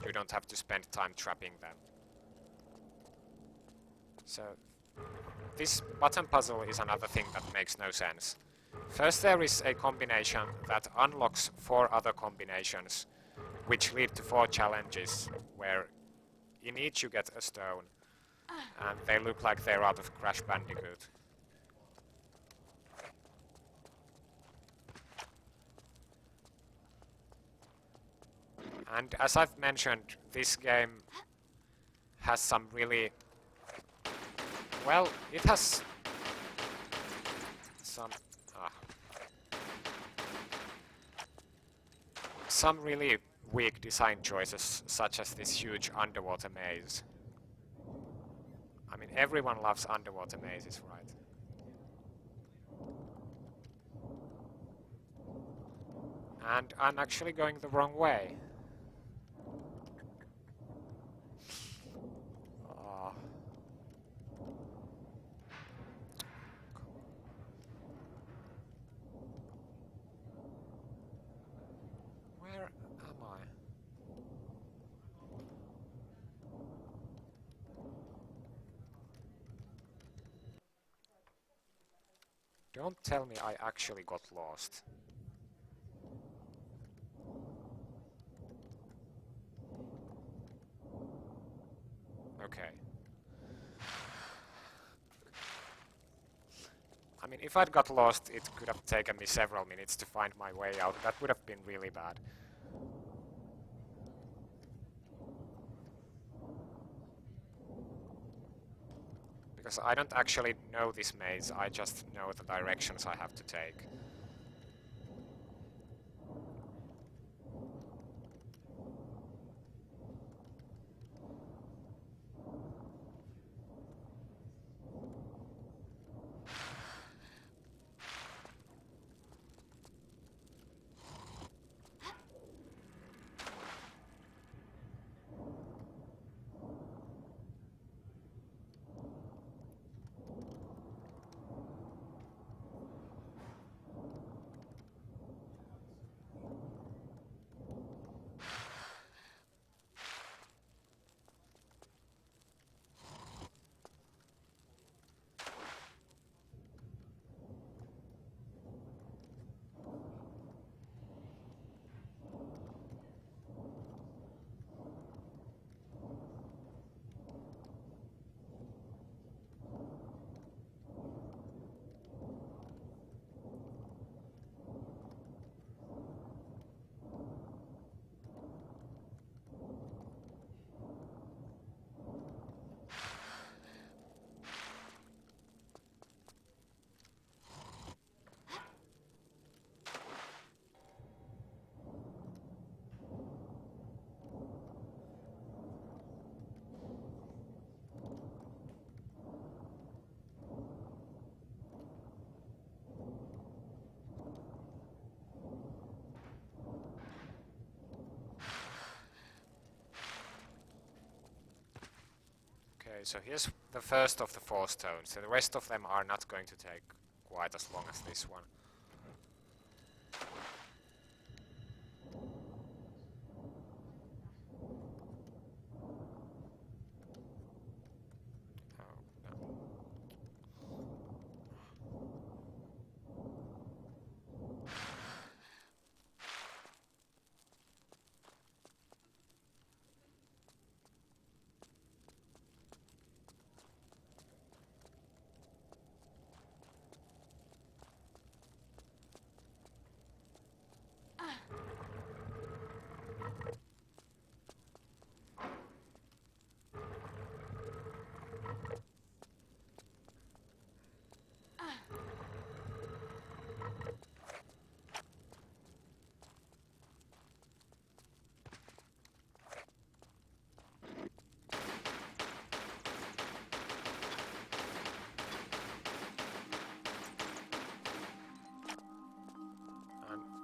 you don't have to spend time trapping them. So this button puzzle is another thing that makes no sense. First there is a combination that unlocks 4 other combinations which lead to 4 challenges where in each you get a stone and they look like they're out of Crash Bandicoot. And as I've mentioned, this game has some really... well, it has some really weak design choices, such as this huge underwater maze. I mean, everyone loves underwater mazes, right? And I'm actually going the wrong way. Where am I? Don't tell me I actually got lost. Okay. I mean, if I'd got lost, it could have taken me several minutes to find my way out. That would have been really bad. Because I don't actually know this maze, I just know the directions I have to take. Okay, so here's the first of the 4 stones. So the rest of them are not going to take quite as long as this one.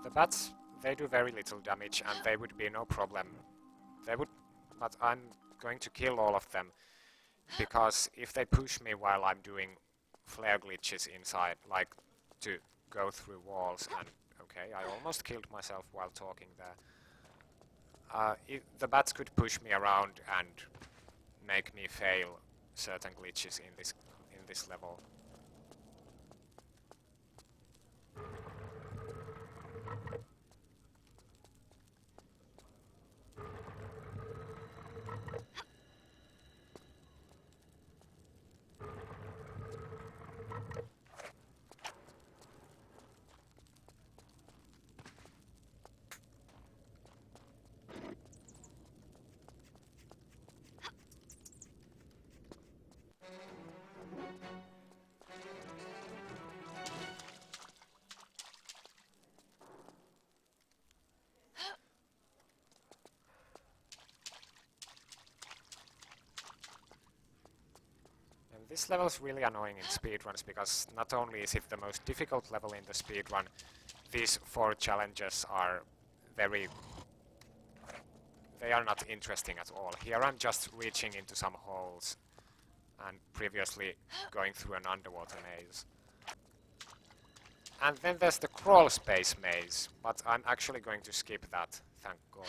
The bats, they do very little damage and they would be no problem. But I'm going to kill all of them, because if they push me while I'm doing flare glitches inside, like to go through walls, and okay, I almost killed myself while talking there. The bats could push me around and make me fail certain glitches in this level. This level is really annoying in speedruns, because not only is it the most difficult level in the speedrun, these 4 challenges are they are not interesting at all. Here I'm just reaching into some holes and previously going through an underwater maze. And then there's the crawl space maze, but I'm actually going to skip that, thank God.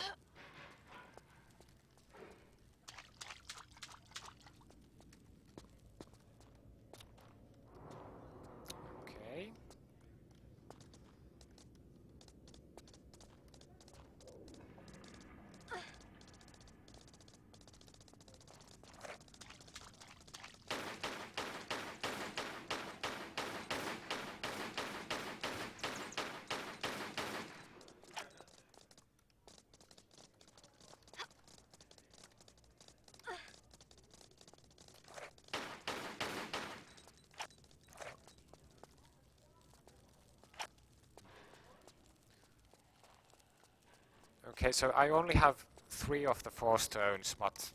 Okay, so I only have 3 of the 4 stones, but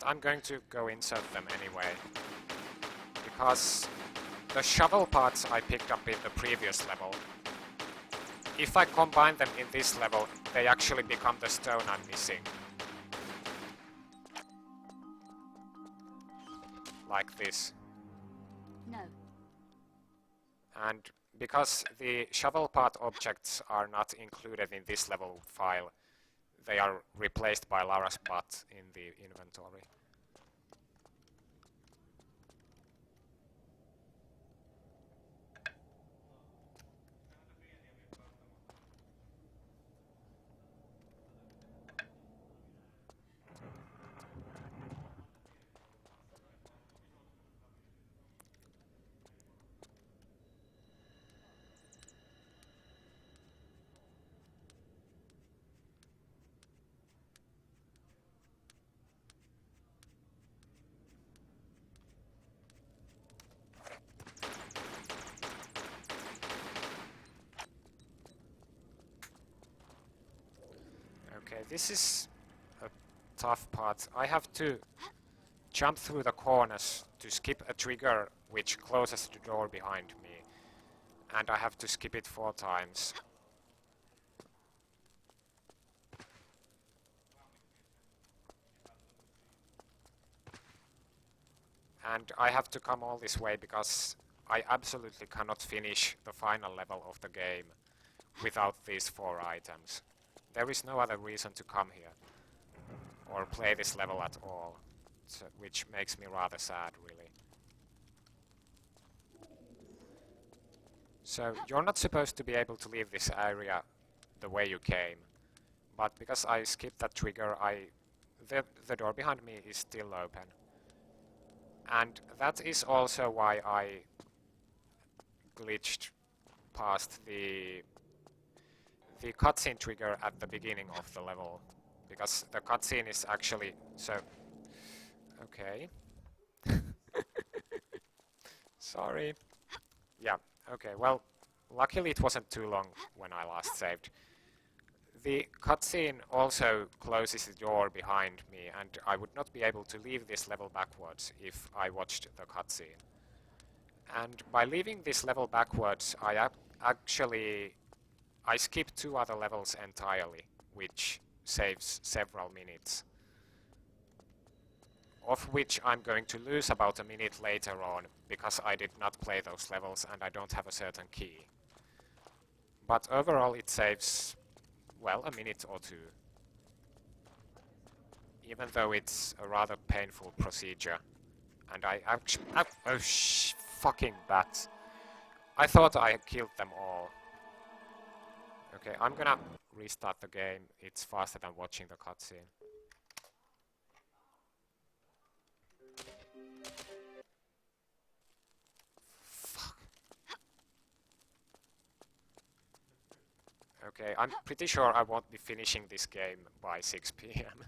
I'm going to go insert them anyway, because the shovel parts I picked up in the previous level, if I combine them in this level, they actually become the stone I'm missing. Like this. No. And because the shovel part objects are not included in this level file, they are replaced by Lara's butt in the inventory. Okay, this is a tough part. I have to jump through the corners to skip a trigger which closes the door behind me, and I have to skip it 4 times. And I have to come all this way because I absolutely cannot finish the final level of the game without these 4 items. There is no other reason to come here or play this level at all, which makes me rather sad, really. So you're not supposed to be able to leave this area the way you came, but because I skipped that trigger, the door behind me is still open. And that is also why I glitched past the cutscene trigger at the beginning of the level, because the cutscene is actually so. Okay. Sorry. Yeah. Okay. Well, luckily it wasn't too long when I last saved. The cutscene also closes the door behind me, and I would not be able to leave this level backwards if I watched the cutscene. And by leaving this level backwards, I actually... I skipped 2 other levels entirely, which saves several minutes. Of which I'm going to lose about a minute later on, because I did not play those levels and I don't have a certain key. But overall it saves, well, a minute or 2. Even though it's a rather painful procedure. And I actually... Oh, fucking bats. I thought I had killed them all. Okay, I'm gonna restart the game. It's faster than watching the cutscene. Fuck. Okay, I'm pretty sure I won't be finishing this game by 6 PM.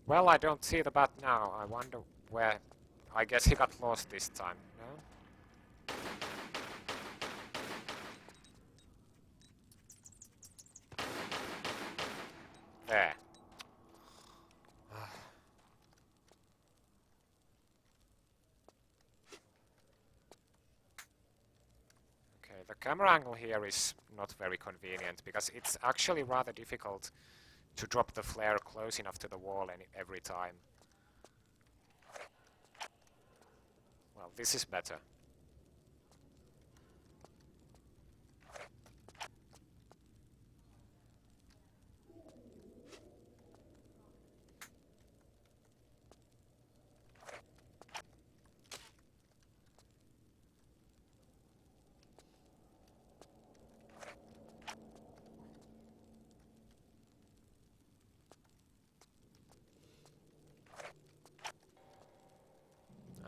Well, I don't see the bat now. I wonder where... I guess he got lost this time, no? There. Okay, the camera angle here is not very convenient, because it's actually rather difficult to drop the flare close enough to the wall every time. Well, this is better.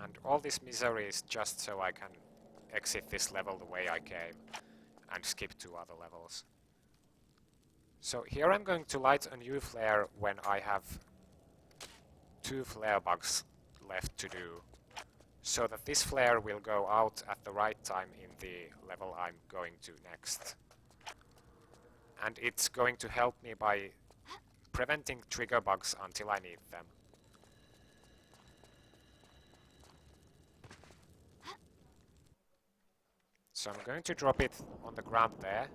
And all this misery is just so I can exit this level the way I came and skip 2 other levels. So here I'm going to light a new flare when I have 2 flare bugs left to do, so that this flare will go out at the right time in the level I'm going to next. And it's going to help me by preventing trigger bugs until I need them. So I'm going to drop it on the ground there.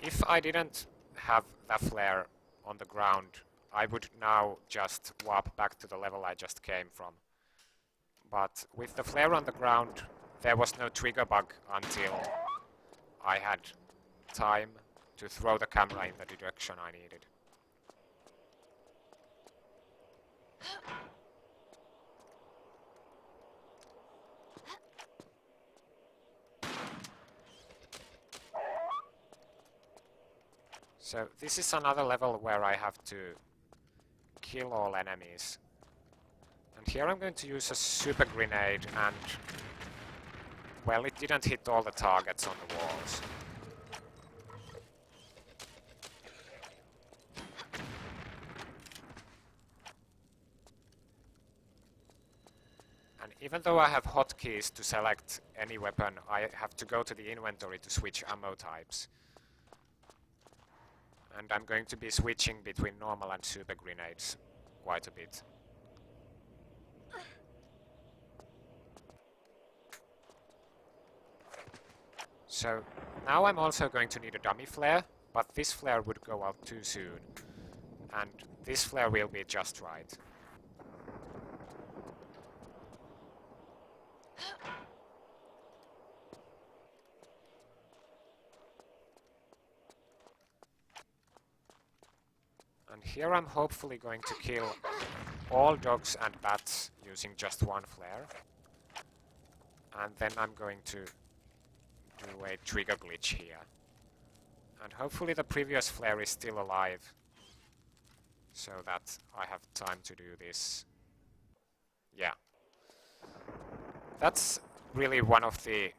If I didn't have that flare on the ground, I would now just warp back to the level I just came from. But with the flare on the ground, there was no trigger bug until I had time to throw the camera in the direction I needed. So this is another level where I have to kill all enemies. And here I'm going to use a super grenade and... well, it didn't hit all the targets on the walls. And even though I have hotkeys to select any weapon, I have to go to the inventory to switch ammo types. And I'm going to be switching between normal and super grenades quite a bit. So now I'm also going to need a dummy flare, but this flare would go out too soon. And this flare will be just right. And here I'm hopefully going to kill all dogs and bats using just 1 flare. And then I'm going to do a trigger glitch here. And hopefully the previous flare is still alive, so that I have time to do this. Yeah. That's really one of the...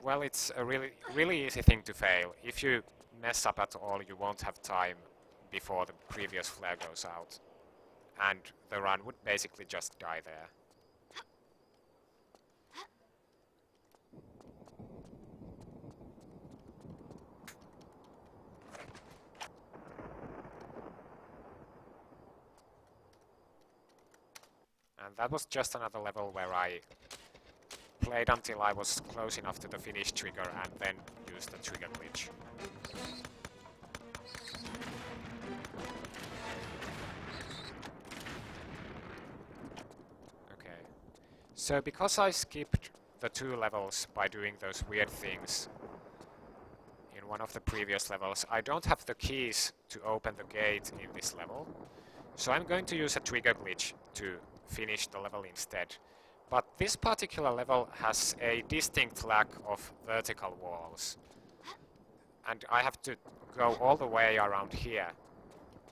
Well, it's a really easy thing to fail. If you mess up at all, you won't have time before the previous flare goes out. And the run would basically just die there. And that was just another level where I played until I was close enough to the finish trigger and then used the trigger glitch. Okay. So because I skipped the 2 levels by doing those weird things in one of the previous levels, I don't have the keys to open the gate in this level. So I'm going to use a trigger glitch to finish the level instead. But this particular level has a distinct lack of vertical walls. And I have to go all the way around here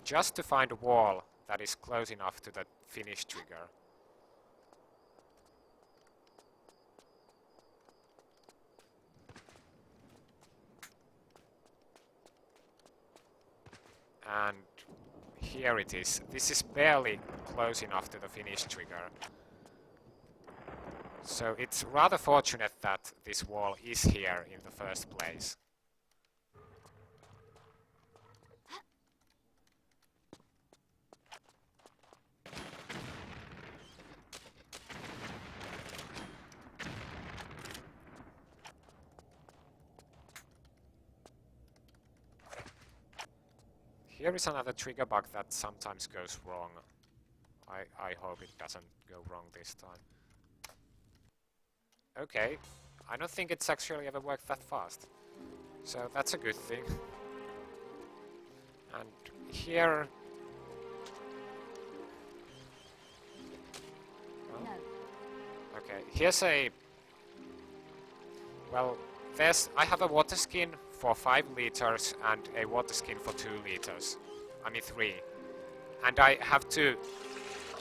just to find a wall that is close enough to the finish trigger. And here it is. This is barely close enough to the finish trigger. So it's rather fortunate that this wall is here in the first place. Here is another trigger bug that sometimes goes wrong. I hope it doesn't go wrong this time. Okay, I don't think it's actually ever worked that fast. So that's a good thing. And here... Well, No. okay, here's a... Well, I have a water skin for 5 liters and a water skin for 2 liters. I mean 3. And I have to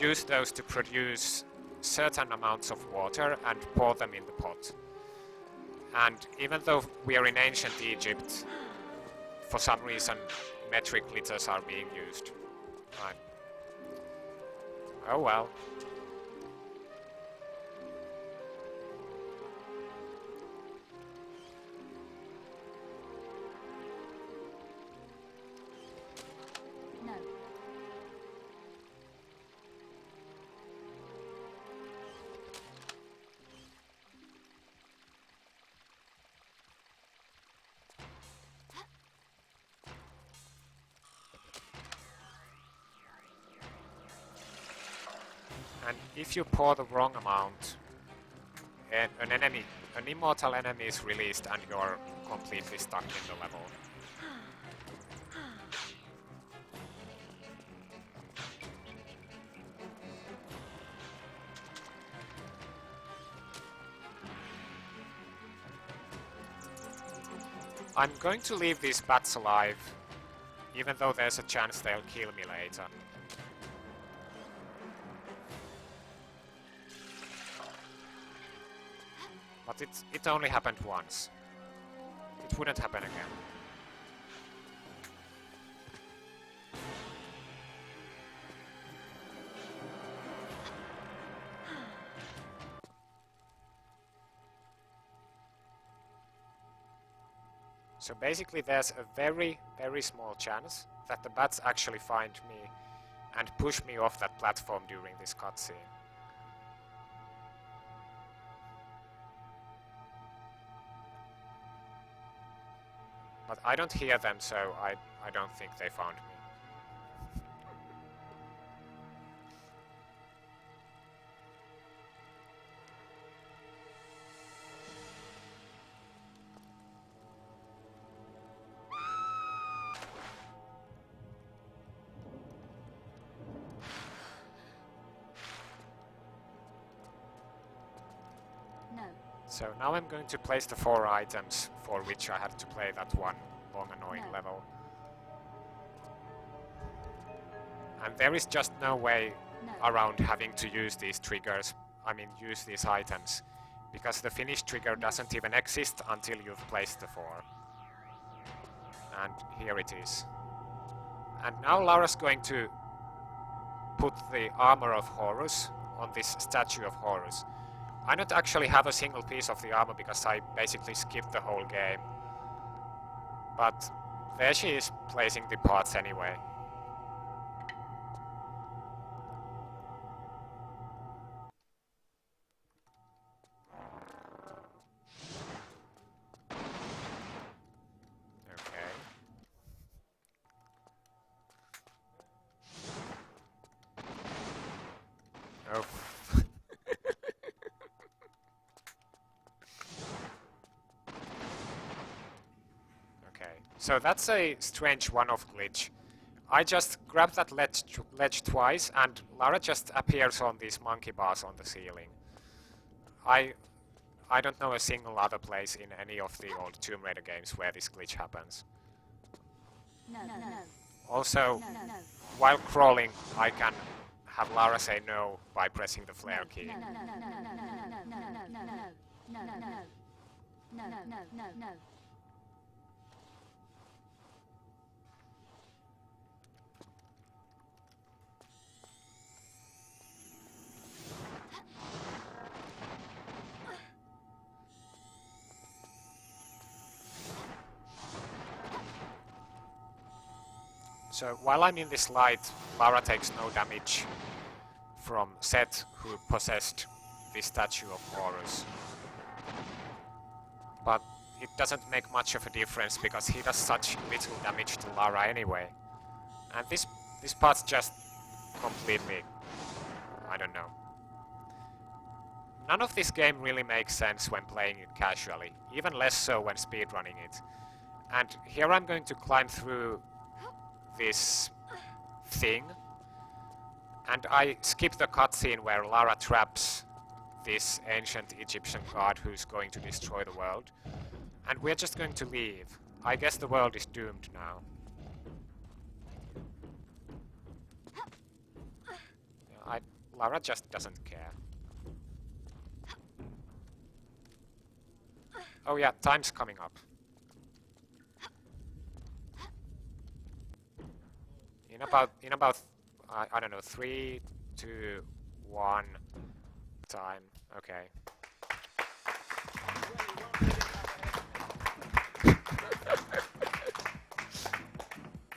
use those to produce certain amounts of water and pour them in the pot. And even though we are in ancient Egypt, for some reason metric liters are being used. Right. Oh well. No. And if you pour the wrong amount, an immortal enemy is released and you're completely stuck in the level. I'm going to leave these bats alive, even though there's a chance they'll kill me later. But it only happened once. It wouldn't happen again. So basically there's a very, very small chance that the bats actually find me and push me off that platform during this cutscene. But I don't hear them, so I don't think they found me. No. So now I'm going to place the 4 items for which I had to play that one long annoying level. And there is just no way around having to use these triggers, I mean use these items, because the finish trigger doesn't even exist until you've placed the 4. And here it is. And now Lara's going to put the armor of Horus on this statue of Horus. I don't actually have a single piece of the armor because I basically skipped the whole game. But there she is placing the parts anyway. Oh. Okay, so that's a strange one-off glitch. I just grabbed that ledge twice and Lara just appears on these monkey bars on the ceiling. I don't know a single other place in any of the old Tomb Raider games where this glitch happens. Also, while crawling, I can have Lara say no by pressing the flare key. So while I'm in this light, Lara takes no damage from Seth, who possessed the statue of Horus. But it doesn't make much of a difference because he does such little damage to Lara anyway. And this part's just completely, I don't know. None of this game really makes sense when playing it casually, even less so when speedrunning it. And here I'm going to climb through this thing, and I skip the cutscene where Lara traps this ancient Egyptian god who's going to destroy the world, and we're just going to leave. I guess the world is doomed now. Lara just doesn't care. Oh yeah, time's coming up. In about I don't know, 3, 2, 1 time. Okay.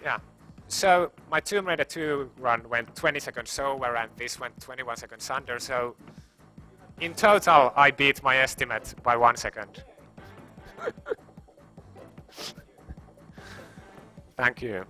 Yeah. So my Tomb Raider 2 run went 20 seconds over and this went 21 seconds under, so in total I beat my estimate by 1 second. Thank you.